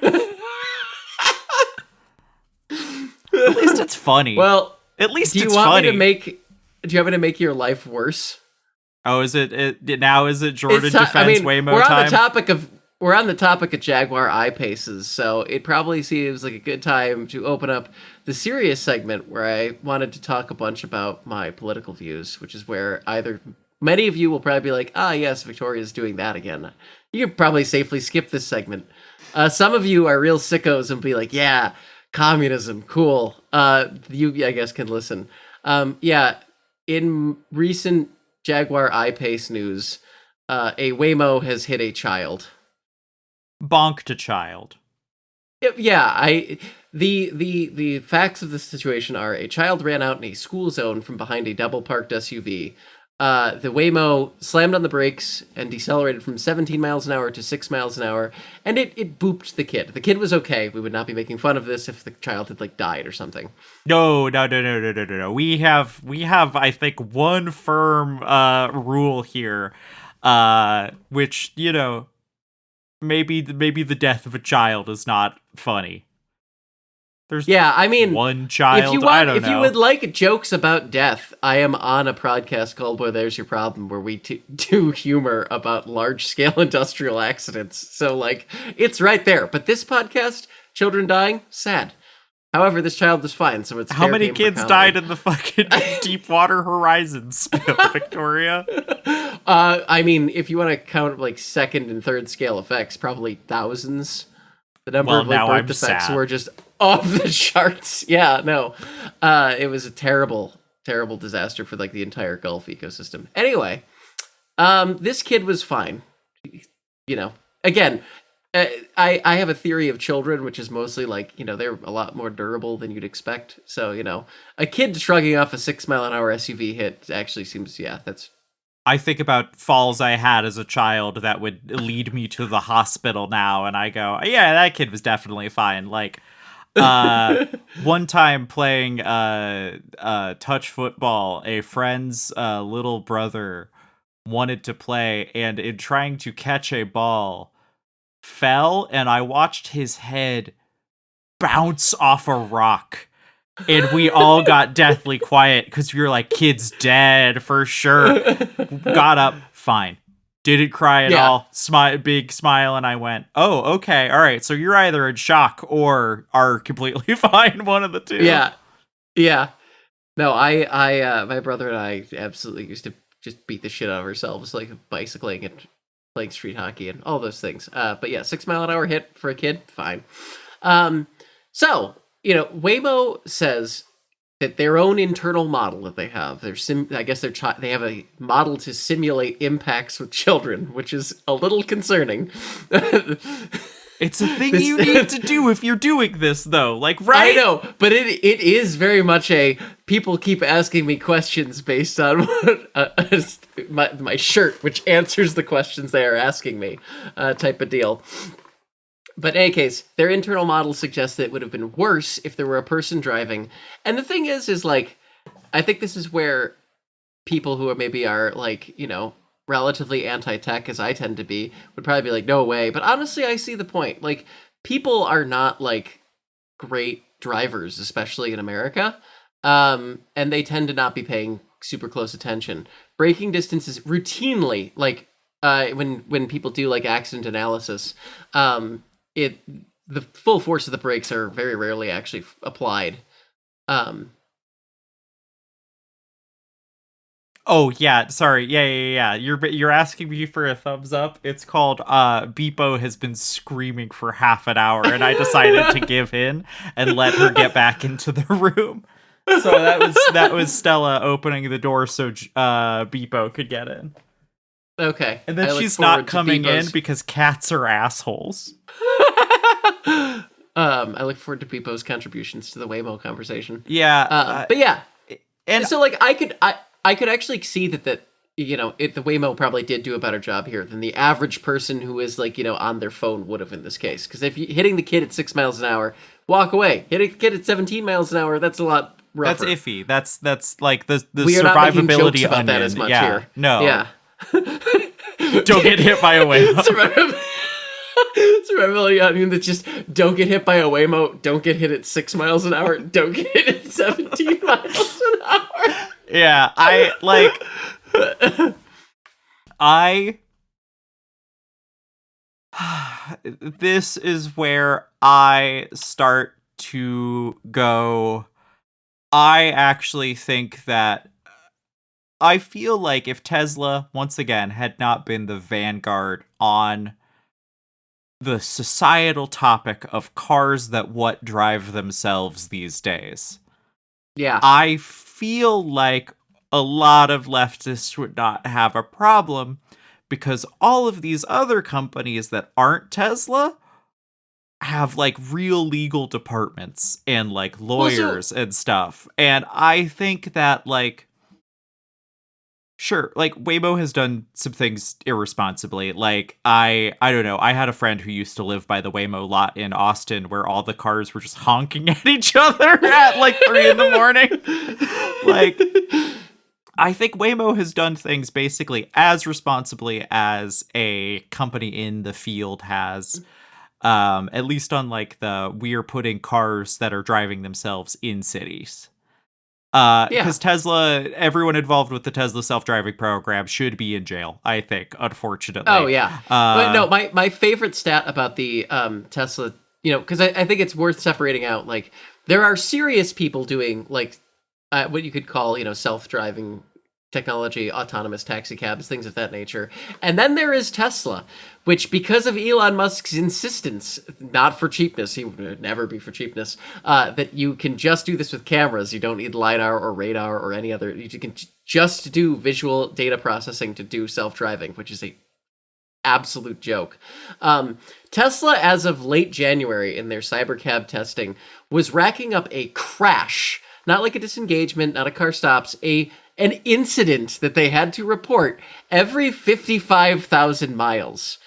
At least it's funny. Well, at least do you it's want funny. Me to make? Do you want me to make your life worse? Oh, is it now? Is it Jordan defends Waymo time? We're on the topic of Jaguar I-Paces, so it probably seems like a good time to open up the serious segment where I wanted to talk a bunch about my political views, which is where either many of you will probably be like, yes, Victoria's doing that again. You can probably safely skip this segment. Some of you are real sickos and be like, yeah, communism, cool. You, I guess, can listen. In recent Jaguar I-Pace news, a Waymo has hit a child. Bonked a child. Yeah, the facts of the situation are a child ran out in a school zone from behind a double parked SUV. The Waymo slammed on the brakes and decelerated from 17 miles an hour to 6 miles an hour, and it booped the kid. The kid was okay. We would not be making fun of this if the child had died or something. No. We have I think one firm rule here, which maybe the death of a child is not funny. There's one child. If you would like jokes about death, I am on a podcast called Boy, There's Your Problem, where we do humor about large-scale industrial accidents. So, it's right there. But this podcast, children dying, sad. However, this child was fine, so it's how many kids died in the fucking Deepwater Horizon spill, Victoria? If you want to count second and third scale effects, probably thousands. The number of birth defects were just off the charts. Yeah, no. It was a terrible, terrible disaster for the entire Gulf ecosystem. Anyway, this kid was fine. Again, I have a theory of children, which is mostly they're a lot more durable than you'd expect. So, a kid shrugging off a 6 mile an hour SUV hit actually seems, that's. I think about falls I had as a child that would lead me to the hospital now, and I go, yeah, that kid was definitely fine. One time playing touch football, a friend's little brother wanted to play, and in trying to catch a ball, fell, and I watched his head bounce off a rock. And we all got deathly quiet because we were like, kid's dead for sure. Got up, fine. Didn't cry at all. Big smile, and I went, oh, okay, all right. So you're either in shock or are completely fine, one of the two. Yeah. No, my brother and I absolutely used to just beat the shit out of ourselves, bicycling and playing street hockey and all those things. But yeah, 6 mile an hour hit for a kid, fine. So, Waymo says that their own internal model that they have, they have a model to simulate impacts with children, which is a little concerning. It's a thing you need to do if you're doing this, though. Right? I know, but it is very much people keep asking me questions based on my shirt, which answers the questions they are asking me, type of deal. But in any case, their internal model suggests that it would have been worse if there were a person driving. And the thing is I think this is where people who are relatively anti-tech, as I tend to be, would probably be like, no way. But honestly, I see the point. People are not great drivers, especially in America. And they tend to not be paying super close attention. Braking distances routinely, when people do accident analysis, the full force of the brakes are very rarely actually applied. Oh yeah, sorry. Yeah. You're asking me for a thumbs up. It's called Beepo has been screaming for half an hour and I decided to give in and let her get back into the room. So that was Stella opening the door so Beepo could get in. Okay. And then she's not coming in because cats are assholes. I look forward to Beepo's contributions to the Waymo conversation. Yeah. But yeah. And so like I could actually see that the Waymo probably did do a better job here than the average person who is like, on their phone would have in this case. Because if you're hitting the kid at 6 miles an hour, walk away. Hitting the kid at 17 miles an hour, that's a lot rougher. That's iffy. That's like the we are survivability not making jokes about onion. that as much here. No. Yeah. Don't get hit by a Waymo. Survivability onion that just don't get hit by a Waymo, don't get hit at 6 miles an hour, don't get hit at 17 miles an hour. Yeah, this is where I start to go. I actually think that I feel like if Tesla, once again, had not been the vanguard on the societal topic of cars that what drive themselves these days. Yeah. I feel like a lot of leftists would not have a problem because all of these other companies that aren't Tesla have like real legal departments and like lawyers and stuff. And I think that like, sure, like Waymo has done some things irresponsibly. Like I don't know. I had a friend who used to live by the Waymo lot in Austin where all the cars were just honking at each other at like 3 a.m. Like, I think Waymo has done things basically as responsibly as a company in the field has. At least on like we're putting cars that are driving themselves in cities. Because Tesla, everyone involved with the Tesla self-driving program should be in jail, I think, unfortunately. Oh, yeah. But no, my favorite stat about the Tesla, because I think it's worth separating out, like, there are serious people doing, like, what you could call, self-driving technology, autonomous taxi cabs, things of that nature. And then there is Tesla, which, because of Elon Musk's insistence, not for cheapness, he would never be for cheapness, that you can just do this with cameras. You don't need LiDAR or radar or any other. You can just do visual data processing to do self-driving, which is a absolute joke. Tesla, as of late January in their cybercab testing, was racking up a crash, not like a disengagement, not a car stops, an incident that they had to report every 55,000 miles.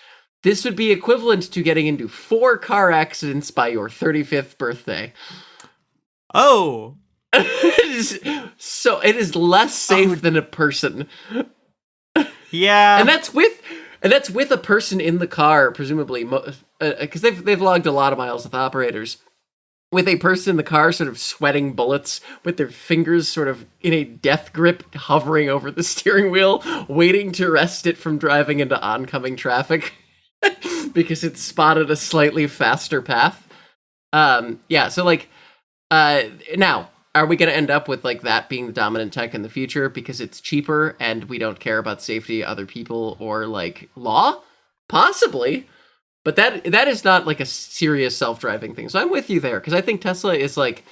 This would be equivalent to getting into 4 car accidents by your 35th birthday. Oh. It is less safe than a person. Yeah. And that's with a person in the car, presumably, because they've logged a lot of miles with operators. With a person in the car sort of sweating bullets with their fingers sort of in a death grip hovering over the steering wheel, waiting to arrest it from driving into oncoming traffic because it spotted a slightly faster path. So like, now, are we going to end up with like that being the dominant tech in the future because it's cheaper and we don't care about safety, other people, or like law? Possibly. But that is not like a serious self-driving thing. So I'm with you there, because I think Tesla is like,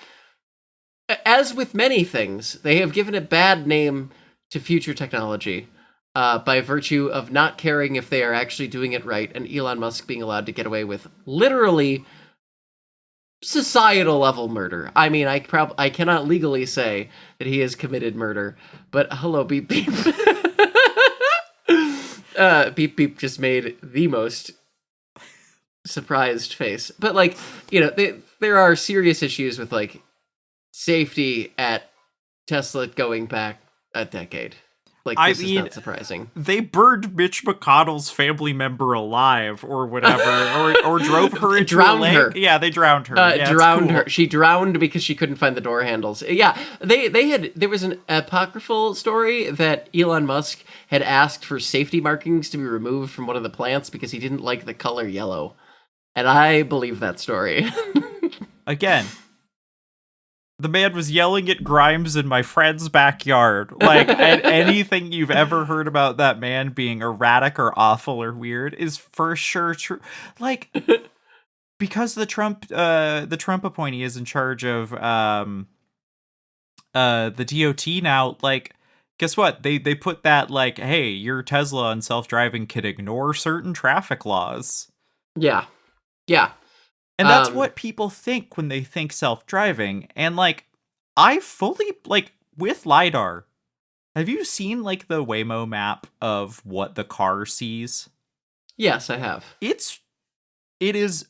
as with many things, they have given a bad name to future technology by virtue of not caring if they are actually doing it right, and Elon Musk being allowed to get away with literally societal level murder. I mean, I cannot legally say that he has committed murder, but hello, beep beep. Beep beep just made the most surprised face. But like, there are serious issues with like safety at Tesla going back a decade. Like, this is not surprising. They burned Mitch McConnell's family member alive or whatever, or drove her into a lake. Her. Yeah, they drowned her. Drowned her. She drowned because she couldn't find the door handles. Yeah, there was an apocryphal story that Elon Musk had asked for safety markings to be removed from one of the plants because he didn't like the color yellow. And I believe that story. Again, The man was yelling at Grimes in my friend's backyard. Like, anything you've ever heard about that man being erratic or awful or weird is for sure true. Like, because the Trump appointee is in charge of the DOT now, like, guess what? They put that, like, hey, your Tesla and self-driving can ignore certain traffic laws. Yeah. Yeah. And that's what people think when they think self-driving. And, like, I fully, like, with LiDAR, have you seen, like, the Waymo map of what the car sees? Yes, I have. It is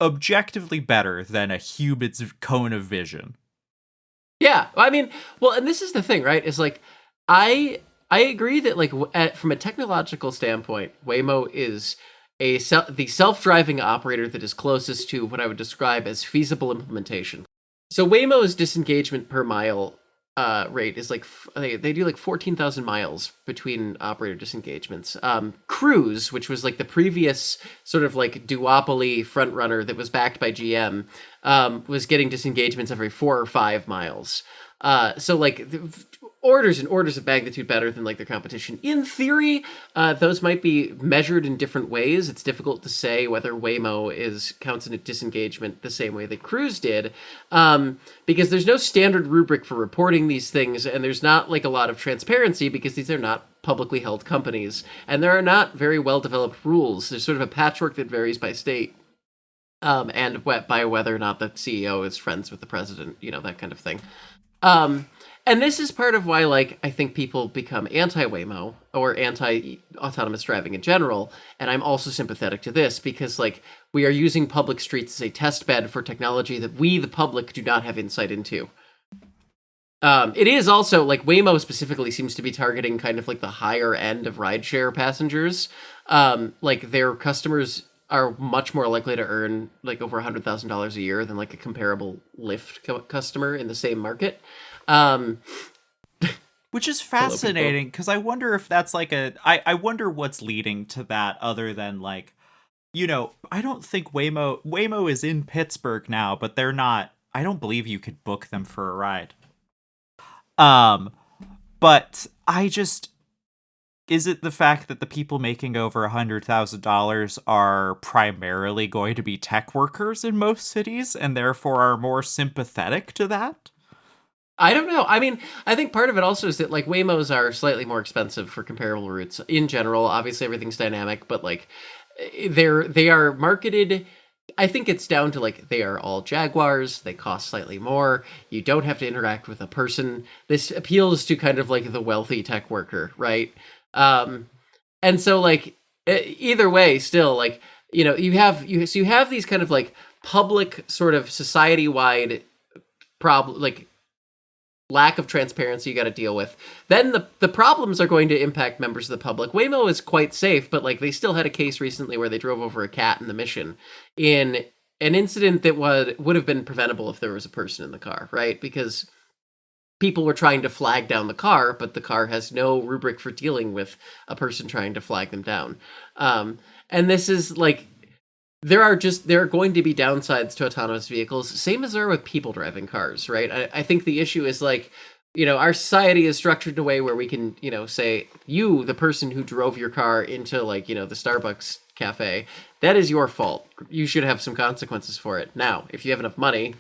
objectively better than a human's cone of vision. Yeah, I mean, well, and this is the thing, right? Is like, I agree that like from a technological standpoint, Waymo is the self-driving operator that is closest to what I would describe as feasible implementation. So Waymo's disengagement per mile rate is like they do like 14,000 miles between operator disengagements. Cruise, which was like the previous sort of like duopoly front runner that was backed by GM, was getting disengagements every 4 or 5 miles. So like orders and orders of magnitude better than like their competition. In theory, those might be measured in different ways. It's difficult to say whether Waymo counts in a disengagement the same way that Cruise did, because there's no standard rubric for reporting these things, and there's not like a lot of transparency because these are not publicly held companies, and there are not very well developed rules. There's sort of a patchwork that varies by state. And by whether or not the CEO is friends with the president, that kind of thing. And this is part of why, like, I think people become anti-Waymo or anti-autonomous driving in general. And I'm also sympathetic to this because, like, we are using public streets as a test bed for technology that we, the public, do not have insight into. It is also, like, Waymo specifically seems to be targeting kind of, like, the higher end of rideshare passengers. Like, their customers are much more likely to earn, like, over $100,000 a year than, like, a comparable Lyft customer in the same market. Which is fascinating because I wonder if that's like I wonder what's leading to that other than like, I don't think Waymo is in Pittsburgh now, but they're not. I don't believe you could book them for a ride. But is it the fact that the people making over $100,000 are primarily going to be tech workers in most cities and therefore are more sympathetic to that? I don't know. I mean, I think part of it also is that like Waymos are slightly more expensive for comparable routes in general. Obviously, everything's dynamic, but like they are marketed. I think it's down to like they are all Jaguars. They cost slightly more. You don't have to interact with a person. This appeals to kind of like the wealthy tech worker, right? And so like either way, still like you have these kind of like public sort of society wide problem like lack of transparency you got to deal with. Then the problems are going to impact members of the public. Waymo is quite safe, but like they still had a case recently where they drove over a cat in the Mission in an incident that would have been preventable if there was a person in the car, right? Because people were trying to flag down the car, but the car has no rubric for dealing with a person trying to flag them down. And this is like there are going to be downsides to autonomous vehicles, same as there are with people driving cars, right? I think the issue is like, our society is structured in a way where we can, say, you, the person who drove your car into like, the Starbucks cafe, that is your fault. You should have some consequences for it. Now, if you have enough money,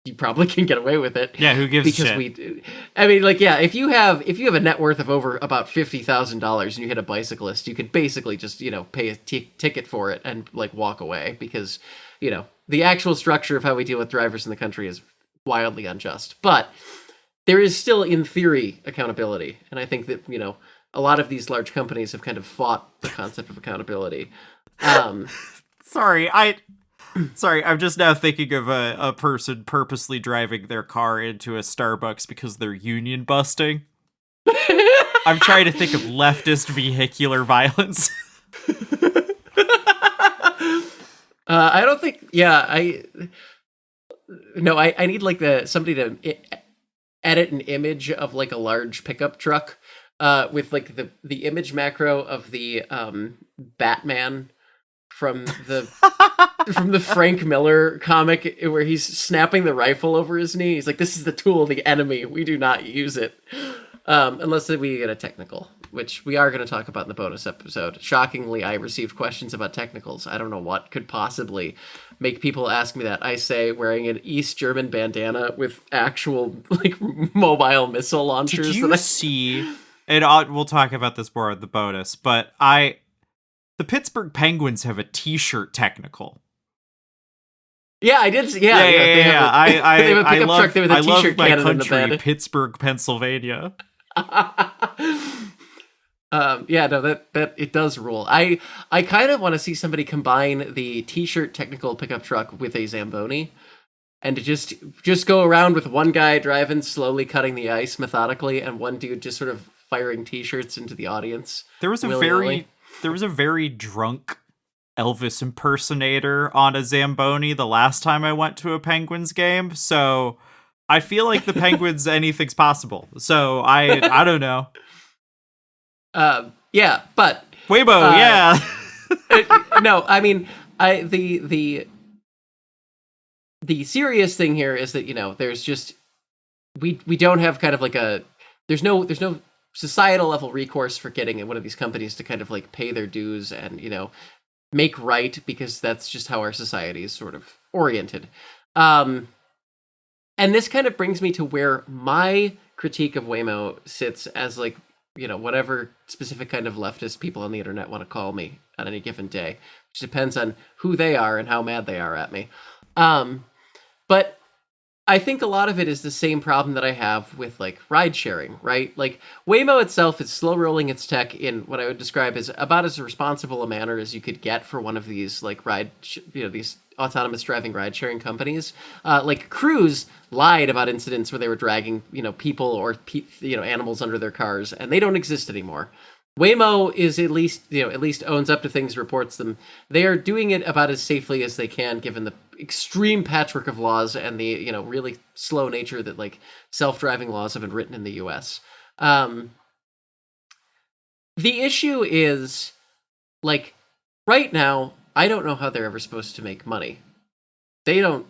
you probably can get away with it. Yeah, who gives a shit? If you have a net worth of over about $50,000 and you hit a bicyclist, you could basically just pay a ticket for it and like walk away because the actual structure of how we deal with drivers in the country is wildly unjust. But there is still, in theory, accountability, and I think that a lot of these large companies have kind of fought the concept of accountability. Sorry, I'm just now thinking of a person purposely driving their car into a Starbucks because they're union busting. I'm trying to think of leftist vehicular violence. I don't think. Yeah, I need like somebody to edit an image of like a large pickup truck with like the image macro of the Batman from the from the Frank Miller comic where he's snapping the rifle over his knee. He's like, "This is the tool of the enemy. We do not use it." Unless we get a technical, which we are going to talk about in the bonus episode. Shockingly, I received questions about technicals. I don't know what could possibly make people ask me that. I say wearing an East German bandana with actual like mobile missile launchers. Did you see? And we'll talk about this more in the bonus, but the Pittsburgh Penguins have a T-shirt technical. Yeah, I did. Yeah. They have a pickup truck there with a T-shirt my cannon country, in the bed. Pittsburgh, Pennsylvania. Yeah, no, that it does rule. I kind of want to see somebody combine the T-shirt technical pickup truck with a Zamboni, and to just go around with one guy driving slowly, cutting the ice methodically, and one dude just sort of firing T-shirts into the audience. There was a very drunk Elvis impersonator on a Zamboni the last time I went to a Penguins game, so I feel like the Penguins, anything's possible. So I don't know. Yeah, but Waymo, yeah. No, I mean, the serious thing here is that, you know, there's just we don't have kind of like there's no societal level recourse for getting one of these companies to kind of like pay their dues and, you know, make right, because that's just how our society is sort of oriented. And this kind of brings me to where my critique of Waymo sits as, like, you know, whatever specific kind of leftist people on the internet want to call me on any given day, which depends on who they are and how mad they are at me. But I think a lot of it is the same problem that I have with, like, ride sharing, right? Like, Waymo itself is slow rolling its tech in what I would describe as about as responsible a manner as you could get for one of these, like, these autonomous driving ride sharing companies. Like, Cruise lied about incidents where they were dragging, you know, people or animals under their cars, and they don't exist anymore. Waymo is at least owns up to things, reports them. They are doing it about as safely as they can, given the extreme patchwork of laws and the, you know, really slow nature that, like, self-driving laws have been written in the US. The issue is, like, right now, I don't know how they're ever supposed to make money. They're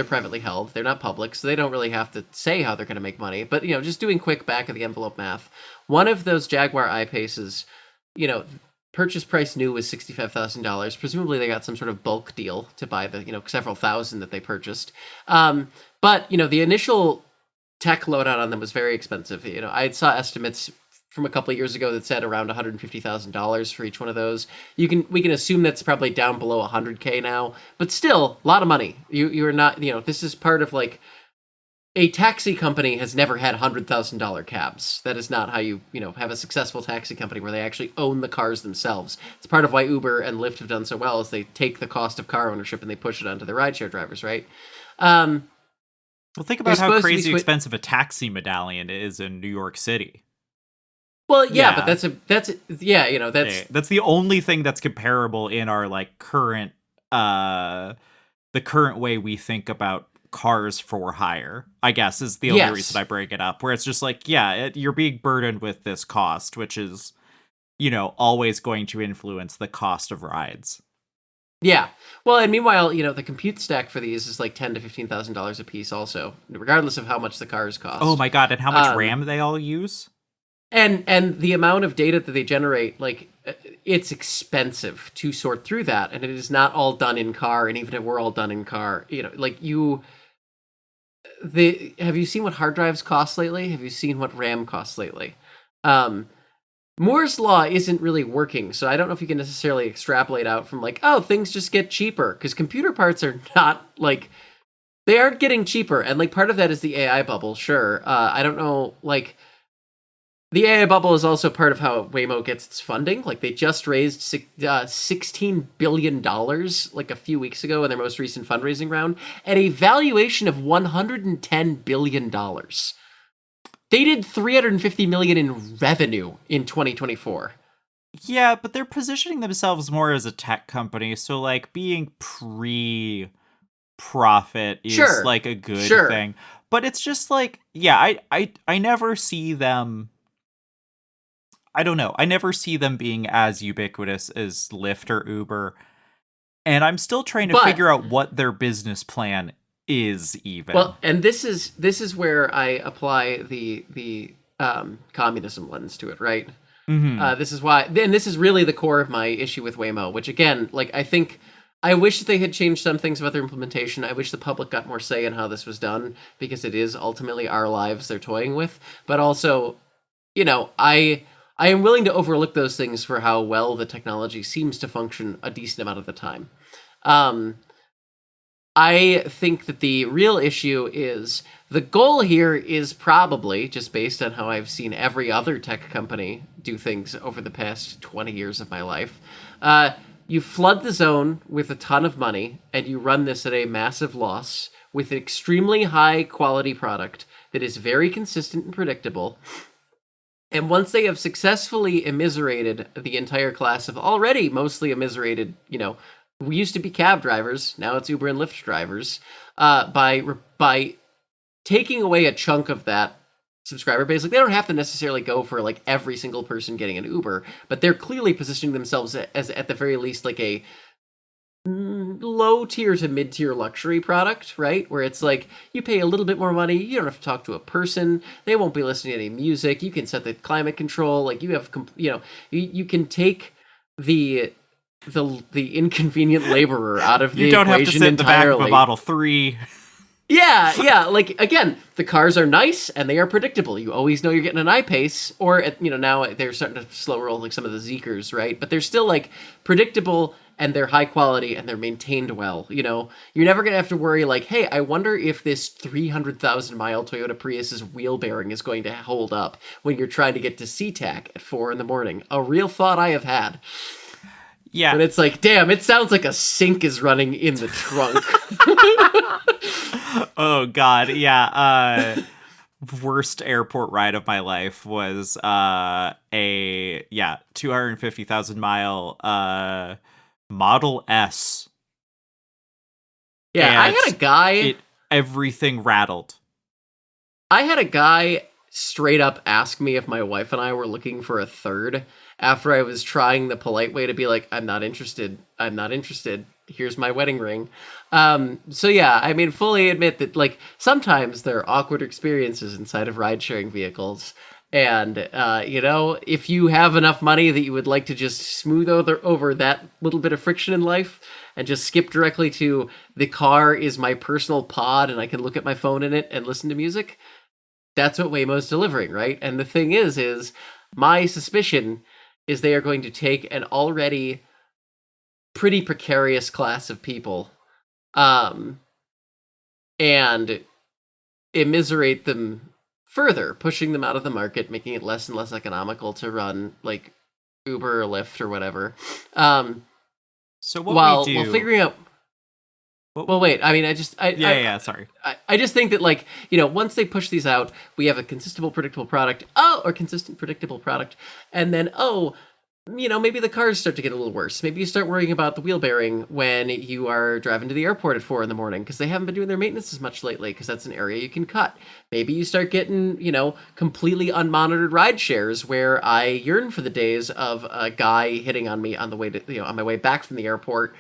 privately held. They're not public, so they don't really have to say how they're going to make money. But, you know, just doing quick back of the envelope math, one of those Jaguar I-Paces, you know, purchase price new was $65,000. Presumably they got some sort of bulk deal to buy the, you know, several thousand that they purchased. But, you know, the initial tech loadout on them was very expensive. You know, I saw estimates from a couple of years ago that said around $150,000 for each one of those. We can assume that's probably down below $100K now, but still a lot of money. You're not, you know, this is part of, like, a taxi company has never had $100,000 cabs. That is not how you know, have a successful taxi company where they actually own the cars themselves. It's part of why Uber and Lyft have done so well, is they take the cost of car ownership and they push it onto the rideshare drivers, right? Well, think about how crazy expensive a taxi medallion is in New York City. Well, yeah, but that's you know, that's the only thing that's comparable in our, like, current the current way we think about cars for hire, I guess, is the only reason I bring it up, where it's just like, you're being burdened with this cost, which is, you know, always going to influence the cost of rides. Yeah. Well, and meanwhile, you know, the compute stack for these is like $10,000 to $15,000 a piece also, regardless of how much the cars cost. Oh my God, and how much RAM they all use? And the amount of data that they generate, like, it's expensive to sort through that, and it is not all done in car, and even if we're all done in car, you know, like, have you seen what hard drives cost lately? Have you seen what RAM costs lately? Moore's law isn't really working, so I don't know if you can necessarily extrapolate out from, like, oh, things just get cheaper, because computer parts are not, like, they aren't getting cheaper, and, like, part of that is the AI bubble, sure. I don't know, like, the AI bubble is also part of how Waymo gets its funding. Like, they just raised $16 billion, like, a few weeks ago in their most recent fundraising round, at a valuation of $110 billion. They did $350 million in revenue in 2024. Yeah, but they're positioning themselves more as a tech company, so, like, being pre-profit is like a good thing. But it's just like, I never see them. I don't know. I never see them being as ubiquitous as Lyft or Uber. And I'm still trying to figure out what their business plan is even. Well, and this is where I apply the communism lens to it, right? Mm-hmm. This is why, and this is really the core of my issue with Waymo, which again, like, I wish they had changed some things about their implementation. I wish the public got more say in how this was done, because it is ultimately our lives they're toying with. But also, you know, I am willing to overlook those things for how well the technology seems to function a decent amount of the time. I think that the real issue is the goal here is probably, just based on how I've seen every other tech company do things over the past 20 years of my life. You flood the zone with a ton of money, and you run this at a massive loss with an extremely high quality product that is very consistent and predictable. And once they have successfully immiserated the entire class of already mostly immiserated, you know, we used to be cab drivers, now it's Uber and Lyft drivers, by taking away a chunk of that subscriber base. Like, they don't have to necessarily go for like every single person getting an Uber, but they're clearly positioning themselves as at the very least like a low tier to mid tier luxury product, right? Where it's like you pay a little bit more money, you don't have to talk to a person, they won't be listening to any music, you can set the climate control, like you have, you know, you can take the inconvenient laborer out of the equation entirely. You don't have to sit in the back of a Model 3. Yeah, like, again, the cars are nice and they are predictable. You always know you're getting an I-Pace, or, you know, now they're starting to slow roll like some of the Zeekrs, right? But they're still, like, predictable, and they're high quality, and they're maintained well, you know? You're never going to have to worry, like, hey, I wonder if this 300,000-mile Toyota Prius's wheel bearing is going to hold up when you're trying to get to SeaTac at 4 in the morning. A real thought I have had. Yeah. But it's like, damn, it sounds like a sink is running in the trunk. Oh, God. Yeah. Worst airport ride of my life was 250,000 mile Model S. Yeah, and I had a guy... everything rattled. I had a guy straight up ask me if my wife and I were looking for a third after I was trying the polite way to be like, I'm not interested. Here's my wedding ring. So yeah, I mean, fully admit that, like, sometimes there are awkward experiences inside of ride-sharing vehicles. And, you know, if you have enough money that you would like to just smooth over that little bit of friction in life and just skip directly to the car is my personal pod and I can look at my phone in it and listen to music, that's what Waymo's delivering, right? And the thing is my suspicion is they are going to take an already pretty precarious class of people and immiserate them further, pushing them out of the market, making it less and less economical to run like Uber or Lyft or whatever. So what we do... while figuring out... Well, wait, I mean, sorry. I just think that, like, you know, once they push these out, we have a consistent, predictable product, and then, you know, maybe the cars start to get a little worse. Maybe you start worrying about the wheel bearing when you are driving to the airport at 4 in the morning because they haven't been doing their maintenance as much lately because that's an area you can cut. Maybe you start getting, you know, completely unmonitored ride shares where I yearn for the days of a guy hitting on me on the way to, you know, on my way back from the airport.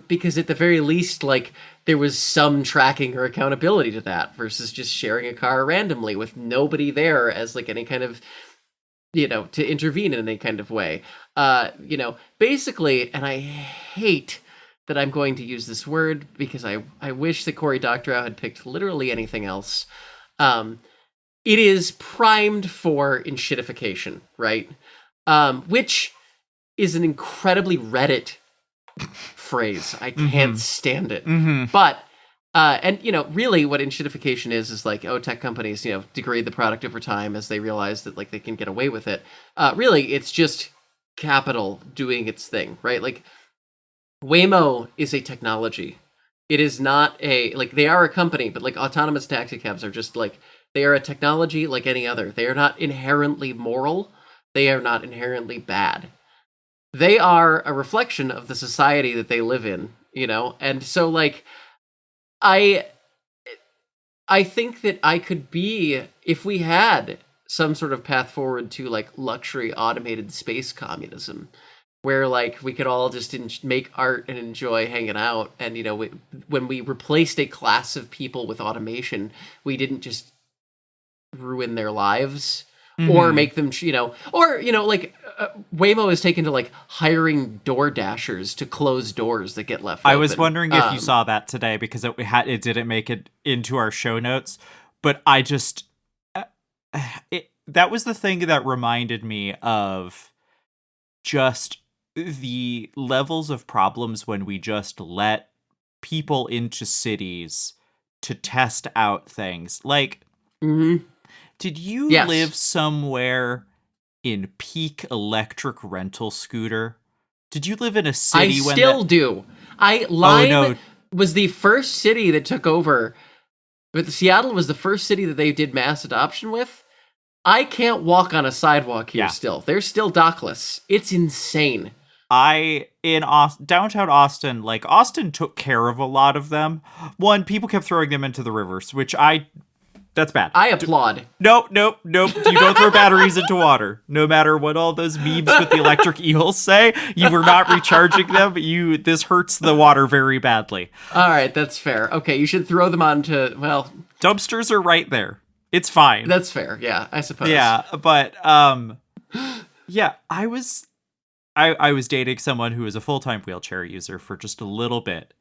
Because at the very least, like, there was some tracking or accountability to that versus just sharing a car randomly with nobody there as, like, any kind of, you know, to intervene in any kind of way. You know, basically, and I hate that I'm going to use this word because I wish that Cory Doctorow had picked literally anything else. It is primed for enshittification, right? Which is an incredibly Reddit phrase. I can't stand it. But and, you know, really what enshittification is like, oh, tech companies, you know, degrade the product over time as they realize that, like, they can get away with it. Really, it's just capital doing its thing, right? Like, Waymo is a technology. It is not like, they are a company, but, like, autonomous taxi cabs are just, like, they are a technology like any other. They are not inherently moral. They are not inherently bad. They are a reflection of the society that they live in, you know? And so, like, I think that I could be, if we had some sort of path forward to, like, luxury automated space communism, where like we could all just make art and enjoy hanging out. And when we replaced a class of people with automation, we didn't just ruin their lives or make them, like Waymo is taken to like hiring door dashers to close doors that get left open. I was wondering if you saw that today, because it didn't make it into our show notes, but I just that was the thing that reminded me of just the levels of problems when we just let people into cities to test out things. Like, did you live somewhere in peak electric rental scooter? Did you live in a city I still do. Lime was the first city that took over, but Seattle was the first city that they did mass adoption with. I can't walk on a sidewalk here still. They're still dockless. It's insane. Downtown Austin, like, Austin took care of a lot of them. One, people kept throwing them into the rivers, which that's bad. I applaud. Nope. You don't throw batteries into water. No matter what all those memes with the electric eels say, you were not recharging them. This hurts the water very badly. All right, that's fair. Okay, you should throw them onto, dumpsters are right there. It's fine. That's fair. Yeah, I suppose. Yeah, but yeah, I was dating someone who was a full-time wheelchair user for just a little bit.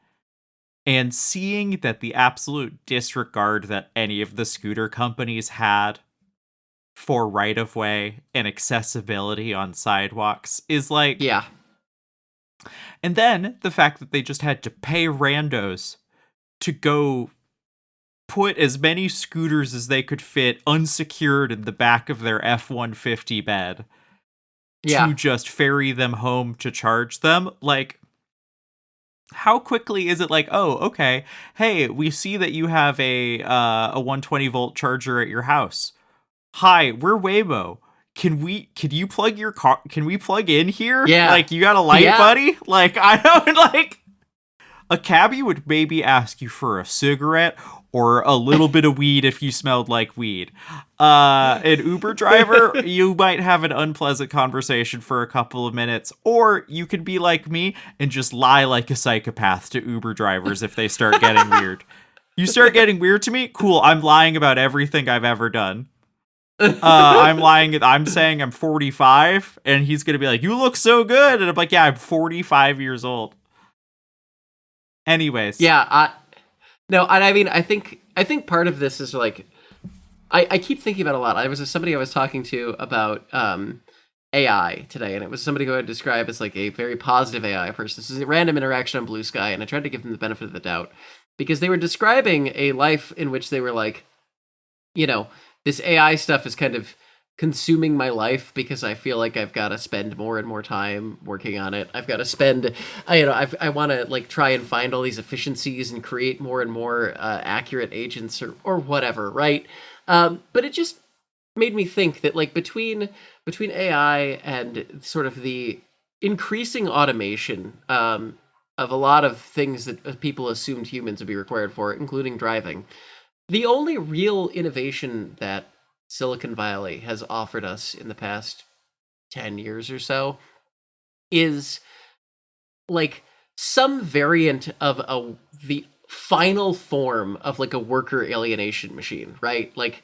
And seeing that the absolute disregard that any of the scooter companies had for right-of-way and accessibility on sidewalks is like... Yeah. And then the fact that they just had to pay randos to go put as many scooters as they could fit unsecured in the back of their F-150 bed to just ferry them home to charge them. Like, how quickly is it like, oh, okay, hey, we see that you have a 120 volt charger at your house. Hi, we're Waymo. Can you plug your car? Can we plug in here? Yeah. Like, you got a light, buddy? Like, I don't, like, a cabbie would maybe ask you for a cigarette or a little bit of weed if you smelled like weed. An Uber driver, you might have an unpleasant conversation for a couple of minutes, or you could be like me and just lie like a psychopath to Uber drivers if they start getting weird. You start getting weird to me? Cool, I'm lying about everything I've ever done. I'm saying I'm 45, and he's gonna be like, you look so good, and I'm like, yeah, I'm 45 years old. Anyways. Yeah, no, and I mean, I think part of this is like, I keep thinking about a lot. Somebody I was talking to about AI today, and it was somebody who I would describe as like a very positive AI person. This is a random interaction on Blue Sky, and I tried to give them the benefit of the doubt because they were describing a life in which they were like, this AI stuff is kind of consuming my life because I feel like I've got to spend more and more time working on it. I've got to spend, I want to like try and find all these efficiencies and create more and more accurate agents or whatever, right? But it just made me think that like between AI and sort of the increasing automation of a lot of things that people assumed humans would be required for, including driving, the only real innovation that Silicon Valley has offered us in the past 10 years or so is like some variant of the final form of like a worker alienation machine, right? Like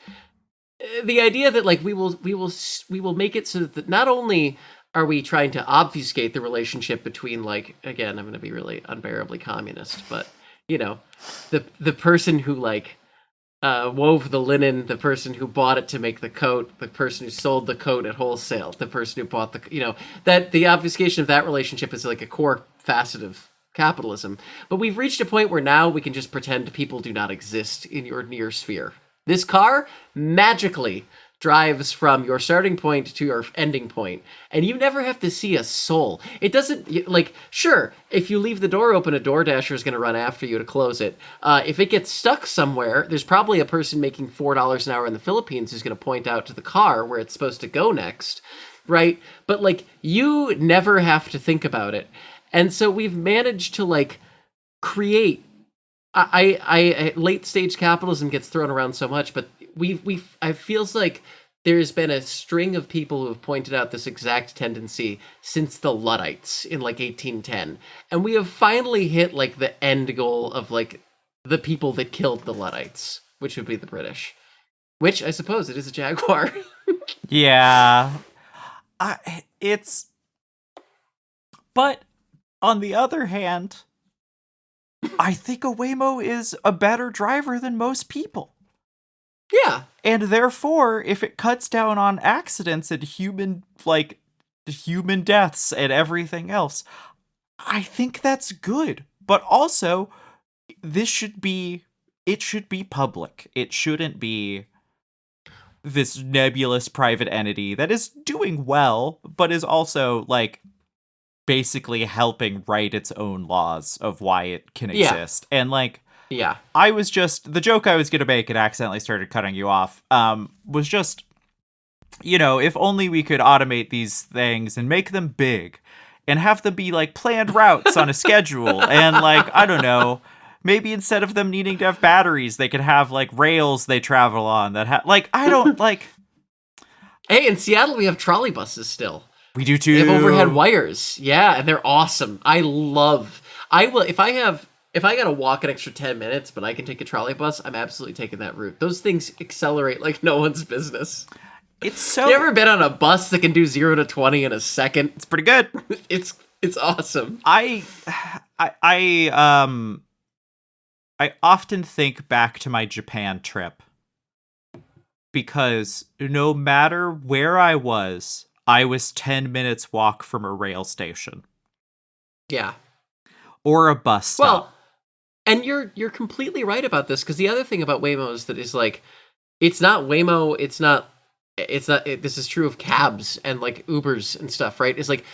the idea that like we will make it so that not only are we trying to obfuscate the relationship between, like, again, I'm going to be really unbearably communist, but the person who like wove the linen, the person who bought it to make the coat, the person who sold the coat at wholesale, the person who bought that the obfuscation of that relationship is like a core facet of capitalism. But we've reached a point where now we can just pretend people do not exist in your near sphere. This car magically drives from your starting point to your ending point, and you never have to see a soul. It doesn't, like, sure, if you leave the door open, a door dasher is going to run after you to close it. If it gets stuck somewhere, there's probably a person making $4 an hour in the Philippines who's going to point out to the car where it's supposed to go next, right? But, like, you never have to think about it. And so we've managed to, like, create... I late stage capitalism gets thrown around so much, but it feels like there's been a string of people who have pointed out this exact tendency since the Luddites in like 1810. And we have finally hit like the end goal of like the people that killed the Luddites, which would be the British. Which I suppose it is a Jaguar. Yeah. But on the other hand, I think a Waymo is a better driver than most people. Yeah. And therefore, if it cuts down on accidents and human deaths and everything else, I think that's good. But also, it should be public. It shouldn't be this nebulous private entity that is doing well, but is also like basically helping write its own laws of why it can exist. And like, yeah, the joke I was going to make and accidentally started cutting you off, was just, if only we could automate these things and make them big and have them be like planned routes on a schedule. And like, I don't know, maybe instead of them needing to have batteries, they could have like rails they travel on that I don't like. Hey, in Seattle, we have trolley buses still. We do too. They have overhead wires. Yeah, and they're awesome. I will, if I gotta walk an extra 10 minutes, but I can take a trolley bus, I'm absolutely taking that route. Those things accelerate like no one's business. It's so... You ever been on a bus that can do 0 to 20 in a second? It's pretty good. It's awesome. I often think back to my Japan trip because no matter where I was 10 minutes walk from a rail station. Yeah. Or a bus stop. Well, and you're completely right about this, because the other thing about Waymo is that is like, it's not Waymo, this is true of cabs and like Ubers and stuff, right? It's like,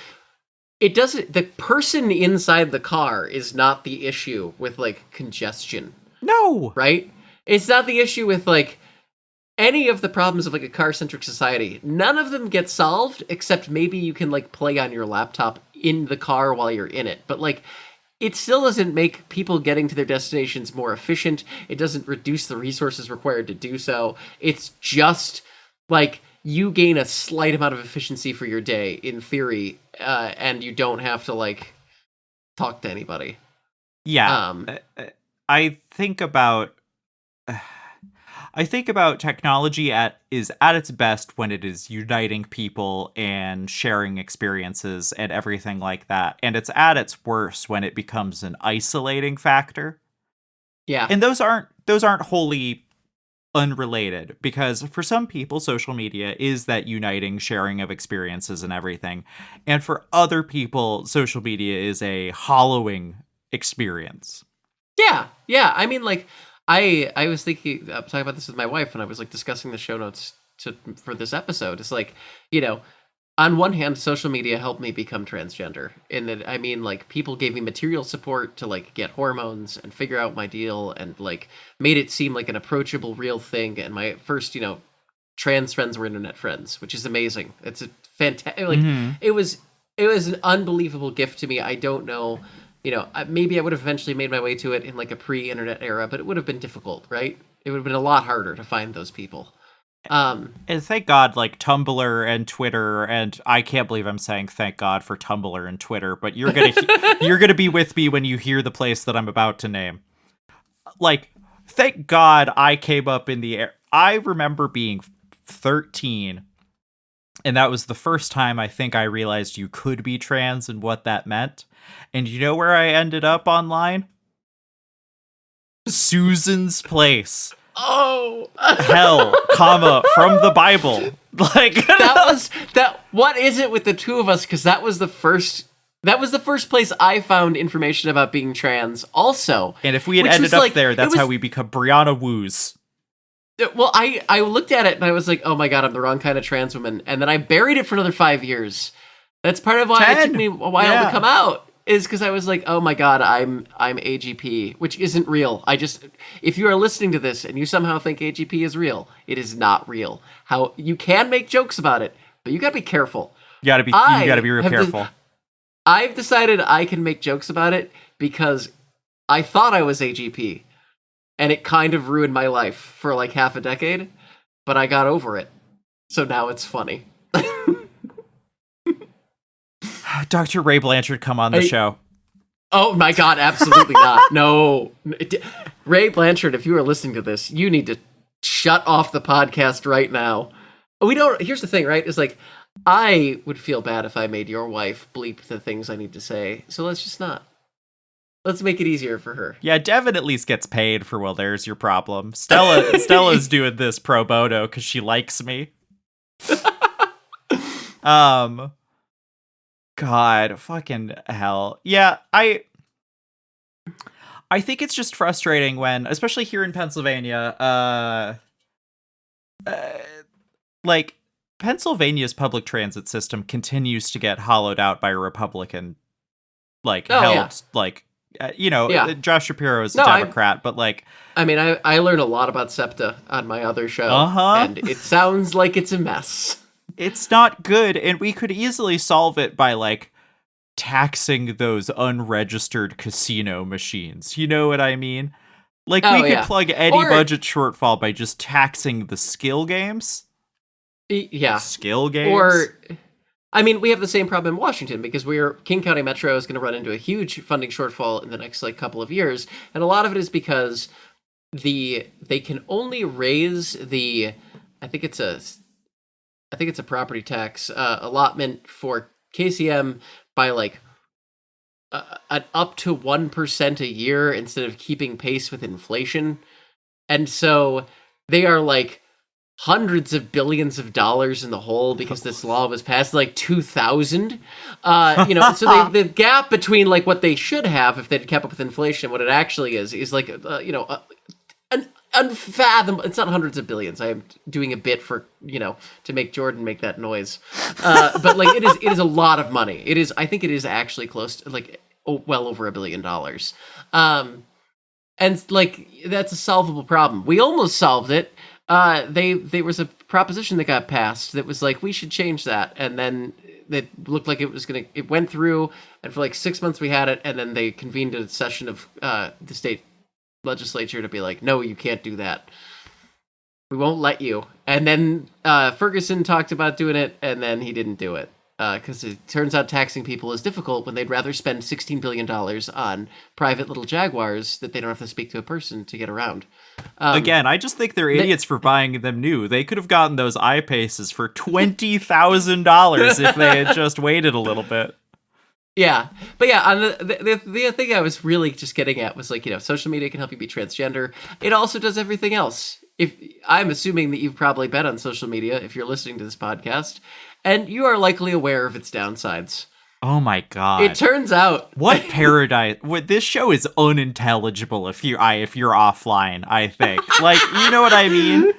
the person inside the car is not the issue with like congestion. No. Right? It's not the issue with like any of the problems of like a car-centric society. None of them get solved, except maybe you can like play on your laptop in the car while you're in it. But like, it still doesn't make people getting to their destinations more efficient. It doesn't reduce the resources required to do so. It's just like you gain a slight amount of efficiency for your day in theory, and you don't have to like talk to anybody. Yeah. I think about technology is at its best when it is uniting people and sharing experiences and everything like that. And it's at its worst when it becomes an isolating factor. Yeah. And those aren't wholly unrelated, because for some people, social media is that uniting sharing of experiences and everything. And for other people, social media is a hollowing experience. Yeah. Yeah. I mean, like, I was talking about this with my wife, and I was like discussing the show notes for this episode. It's like, on one hand, social media helped me become transgender, in that, I mean, like, people gave me material support to like get hormones and figure out my deal, and like made it seem like an approachable, real thing. And my first, trans friends were internet friends, which is amazing. It's a fantastic, like, it was an unbelievable gift to me. I don't know. Maybe I would have eventually made my way to it in like a pre-internet era, but it would have been difficult, right? It would have been a lot harder to find those people. And thank God, like Tumblr and Twitter, and I can't believe I'm saying thank God for Tumblr and Twitter, but you're gonna be with me when you hear the place that I'm about to name. Like, thank God I came up in the air. I remember being 13, and that was the first time I think I realized you could be trans and what that meant. And you know where I ended up online? Susan's Place. Oh, hell, from the Bible. Like what is it with the two of us? Because that was the first place I found information about being trans. Also, and if we had ended up there, that's how we become Brianna Woos. Well, I looked at it and I was like, oh my God, I'm the wrong kind of trans woman. And then I buried it for another 5 years. That's part of why it took me a while to come out. Is because I was like, oh my God, I'm AGP, which isn't real. If you are listening to this and you somehow think AGP is real, it is not real. How you can make jokes about it, but you gotta be careful. You gotta be real careful. I've decided I can make jokes about it because I thought I was AGP, and it kind of ruined my life for like half a decade, but I got over it. so now it's funny. Dr. Ray Blanchard, come on the show. Oh my God, absolutely not. No. Ray Blanchard, if you are listening to this, you need to shut off the podcast right now. Here's the thing, right? It's like, I would feel bad if I made your wife bleep the things I need to say, so let's just not. Let's make it easier for her. Yeah, Devin at least gets paid for, well, there's your problem. Stella's doing this pro bono because she likes me. God, fucking hell. Yeah, I think it's just frustrating when, especially here in Pennsylvania, like, Pennsylvania's public transit system continues to get hollowed out by a Republican, like, Josh Shapiro is a Democrat, but, like... I mean, I learned a lot about SEPTA on my other show, and it sounds like it's a mess. It's not good, and we could easily solve it by, like, taxing those unregistered casino machines. You know what I mean? Like, we could plug any budget shortfall by just taxing the skill games. Yeah. Skill games? Or, I mean, we have the same problem in Washington, because King County Metro is going to run into a huge funding shortfall in the next, like, couple of years, and a lot of it is because they can only raise the, I think it's a property tax allotment for KCM by like an up to 1% a year instead of keeping pace with inflation. And so they are like hundreds of billions of dollars in the hole because this law was passed in like 2000. So the gap between like what they should have if they'd kept up with inflation, what it actually is like, an unfathomable. It's not hundreds of billions. I am doing a bit for, to make Jordan make that noise. But like it is a lot of money. I think it is actually close to like well over $1 billion. And like that's a solvable problem. We almost solved it. There was a proposition that got passed that was like we should change that, and then it looked like it went through, and for like 6 months we had it, and then they convened a session of the state legislature to be like, no, you can't do that. We won't let you. And then Ferguson talked about doing it, and then he didn't do it. Because it turns out taxing people is difficult when they'd rather spend $16 billion on private little Jaguars that they don't have to speak to a person to get around. Again, I just think they're idiots for buying them new. They could have gotten those eyepaces for $20,000 if they had just waited a little bit. Yeah, but yeah, on the thing I was really just getting at was like, social media can help you be transgender. It also does everything else. If I'm assuming that you've probably been on social media if you're listening to this podcast, and you are likely aware of its downsides. Oh my God! It turns out what paradise. This show is unintelligible if you're offline. I think, like, you know what I mean.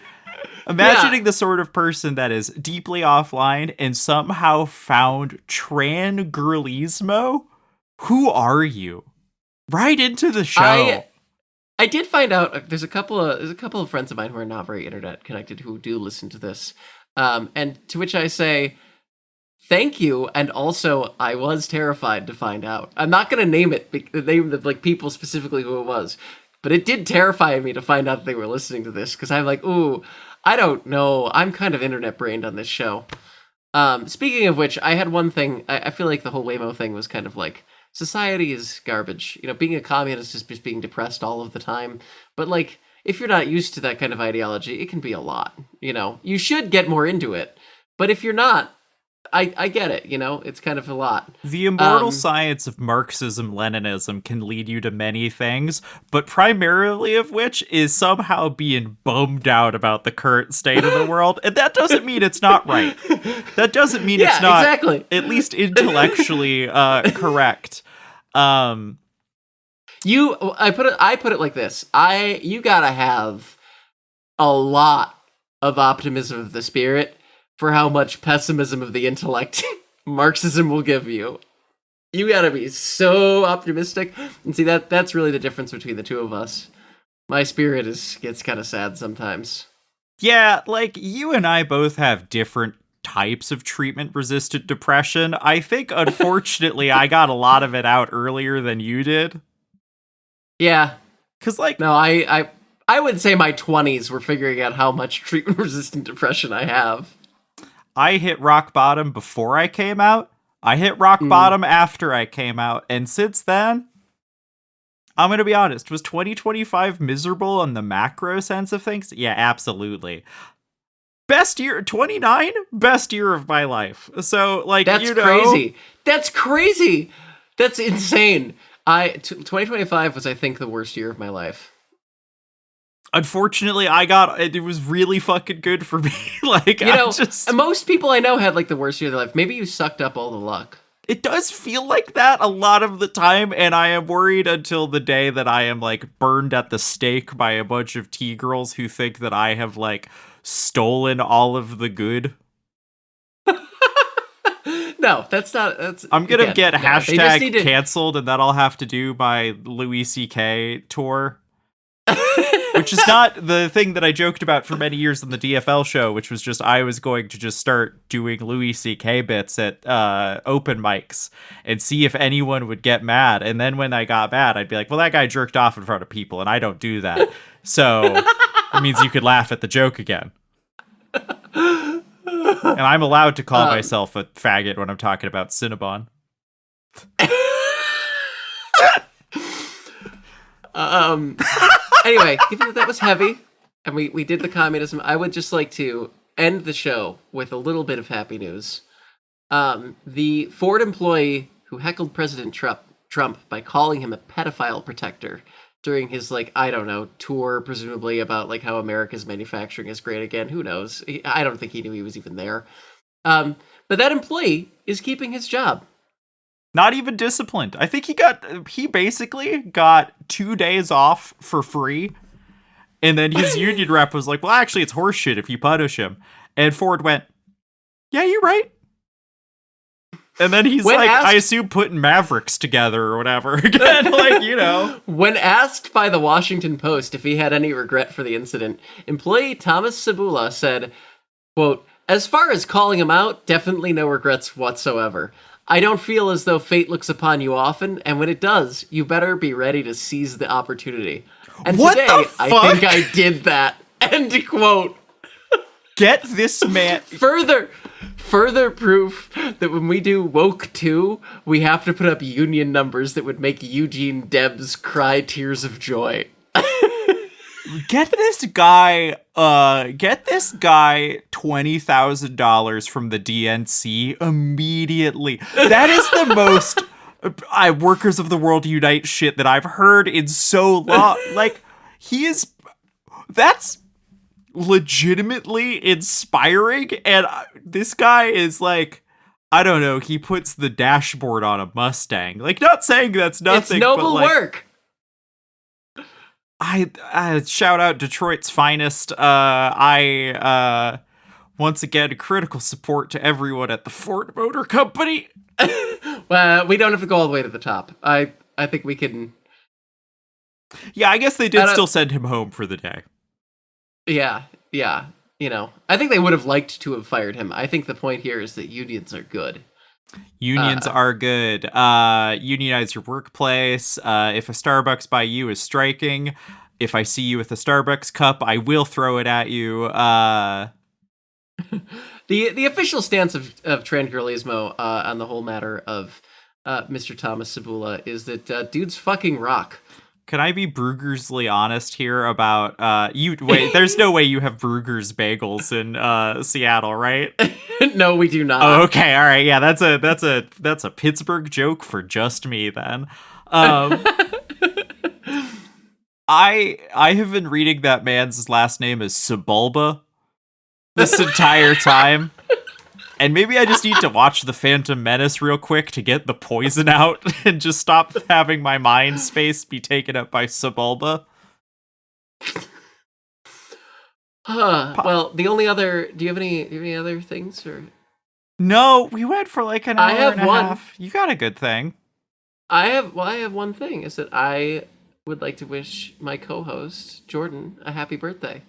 Imagining the sort of person that is deeply offline and somehow found trangirlismo. Who are you? Right into the show. I did find out there's a couple of friends of mine who are not very internet connected who do listen to this, and to which I say thank you. And also, I was terrified to find out. I'm not going to name the name of like people specifically who it was, but it did terrify me to find out that they were listening to this because I'm like, ooh. I don't know. I'm kind of internet brained on this show. Speaking of which, I had one thing. I feel like the whole Waymo thing was kind of like, society is garbage. Being a communist is just being depressed all of the time. But like, if you're not used to that kind of ideology, it can be a lot. You should get more into it. But if you're not, I get it. It's kind of a lot. The immortal science of Marxism-Leninism can lead you to many things, but primarily of which is somehow being bummed out about the current state of the world. And that doesn't mean it's not right. That doesn't mean it's not exactly. At least intellectually correct. I put it like this. You gotta have a lot of optimism of the spirit for how much pessimism of the intellect Marxism will give you. You gotta be so optimistic. And see, that's really the difference between the two of us. My spirit gets kind of sad sometimes. Yeah, like, you and I both have different types of treatment-resistant depression. I think, unfortunately, I got a lot of it out earlier than you did. Yeah. Because, like... No, I would say my 20s were figuring out how much treatment-resistant depression I have. I hit rock bottom before I came out. I hit rock bottom after I came out. And since then, I'm going to be honest, was 2025 miserable in the macro sense of things? Yeah, absolutely. Best year, 29? Best year of my life. So, like, that's crazy. That's crazy. That's insane. 2025 was, I think, the worst year of my life. Unfortunately, it was really fucking good for me. Like, most people I know had like the worst year of their life. Maybe you sucked up all the luck. It does feel like that a lot of the time, and I am worried until the day that I am like burned at the stake by a bunch of T-girls who think that I have like stolen all of the good. No, I'm gonna get hashtag canceled, and then I'll have to do my Louis C.K. tour. Which is not the thing that I joked about for many years on the DFL show, which was just I was going to just start doing Louis C.K. bits at open mics and see if anyone would get mad. And then when I got mad, I'd be like, well, that guy jerked off in front of people, and I don't do that. So it means you could laugh at the joke again. And I'm allowed to call myself a faggot when I'm talking about Cinnabon. Anyway, given that was heavy, and we did the communism, I would just like to end the show with a little bit of happy news. The Ford employee who heckled President Trump by calling him a pedophile protector during his, like, I don't know, tour, presumably about like how America's manufacturing is great again. Who knows? I don't think he knew he was even there. But that employee is keeping his job. Not even disciplined. I think he basically got 2 days off for free. And then his union rep was like, well, actually, it's horseshit if you punish him. And Ford went, yeah, you're right. And then he's I assume putting Mavericks together or whatever. Again, like, you know. When asked by the Washington Post if he had any regret for the incident, employee Thomas Sabula said, quote, as far as calling him out, definitely no regrets whatsoever. I don't feel as though fate looks upon you often, and when it does, you better be ready to seize the opportunity. And what today, the fuck? I think I did that. End quote. Get this man. Further proof that when we do Woke 2, we have to put up union numbers that would make Eugene Debs cry tears of joy. Get this guy $20,000 from the DNC immediately. That is the most Workers of the World Unite shit that I've heard in so long. Like, that's legitimately inspiring, and this guy is like, I don't know, he puts the dashboard on a Mustang. Like, not saying that's nothing, it's noble but like, work. I shout out Detroit's finest. I once again, critical support to everyone at the Ford Motor Company. Well, we don't have to go all the way to the top. I think we can. Yeah, I guess they did still send him home for the day. Yeah. You know, I think they would have liked to have fired him. I think the point here is that unions are good. Unions are good. Unionize your workplace. If a Starbucks by you is striking, if I see you with a Starbucks cup, I will throw it at you. The official stance of Transgirlismo on the whole matter of Mr. Thomas Sabula is that dudes fucking rock. Can I be Bruegger'sly honest here about you? Wait, there's no way you have Bruegger's bagels in Seattle, right? No, we do not. Oh, okay, all right, yeah, that's a Pittsburgh joke for just me then. I have been reading that man's last name as Sebulba this entire time. And maybe I just need to watch The Phantom Menace real quick to get the poison out and just stop having my mind space be taken up by Sebulba. Well, the only other... Do you have any other things? Or No, we went for like an hour and a one. half. You got a good thing. I have one thing, is that I would like to wish my co-host, Jordan, a happy birthday.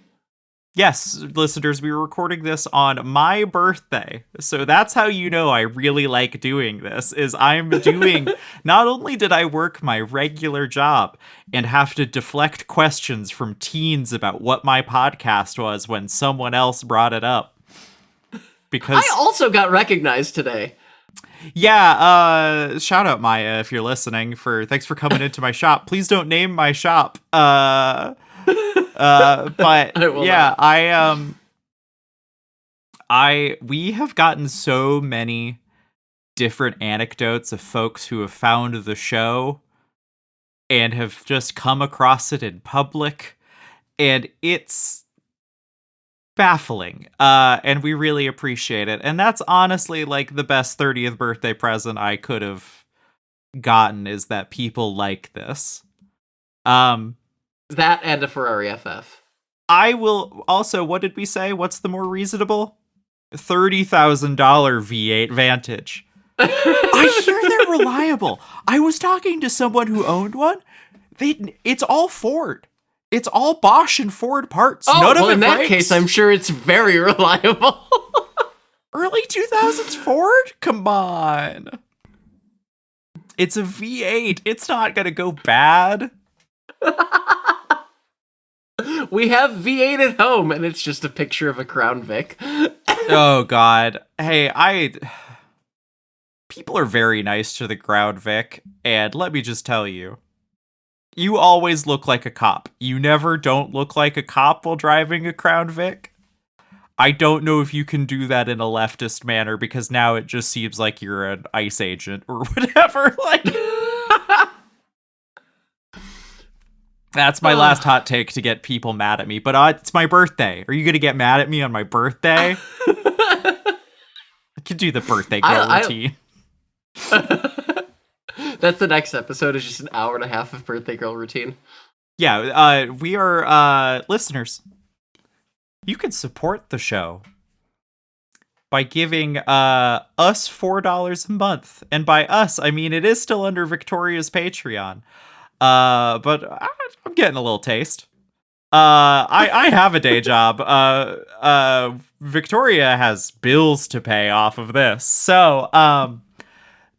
Yes, listeners, we were recording this on my birthday. So that's how you know I really like doing this, is I'm doing... Not only did I work my regular job and have to deflect questions from teens about what my podcast was when someone else brought it up, because I also got recognized today. Yeah, shout out Maya if you're listening. Thanks for coming into my shop. Please don't name my shop. But yeah, we have gotten so many different anecdotes of folks who have found the show and have just come across it in public, and it's baffling. And we really appreciate it. And that's honestly like the best 30th birthday present I could have gotten, is that people like this. That and a Ferrari FF. I will also, what did we say? What's the more reasonable? $30,000 V8 Vantage. I hear they're reliable. I was talking to someone who owned one. It's all Ford. It's all Bosch and Ford parts. Oh, None of it in that breaks. case, I'm sure it's very reliable. Early 2000s Ford? Come on. It's a V8. It's not going to go bad. We have V8 at home, and it's just a picture of a Crown Vic. Oh, God. Hey, people are very nice to the Crown Vic, and let me just tell you, you always look like a cop. You never don't look like a cop while driving a Crown Vic. I don't know if you can do that in a leftist manner, because now it just seems like you're an ICE agent or whatever. Like, that's my last hot take to get people mad at me. But it's my birthday. Are you going to get mad at me on my birthday? I could do the birthday girl routine. That's the next episode, is just an hour and a half of birthday girl routine. Yeah, we are listeners. You can support the show by giving us $4 a month. And by us, I mean it is still under Victoria's Patreon. But I'm getting a little taste. I have a day job. Victoria has bills to pay off of this. So,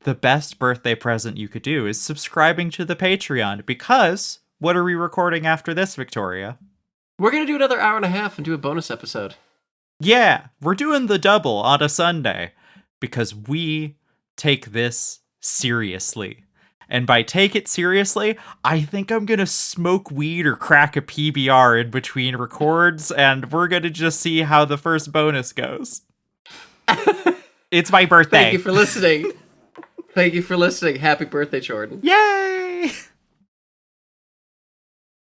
the best birthday present you could do is subscribing to the Patreon, because what are we recording after this, Victoria? We're going to do another hour and a half and do a bonus episode. Yeah, we're doing the double on a Sunday, because we take this seriously. And by take it seriously, I think I'm going to smoke weed or crack a PBR in between records, and we're going to just see how the first bonus goes. It's my birthday. Thank you for listening. Thank you for listening. Happy birthday, Jordan. Yay!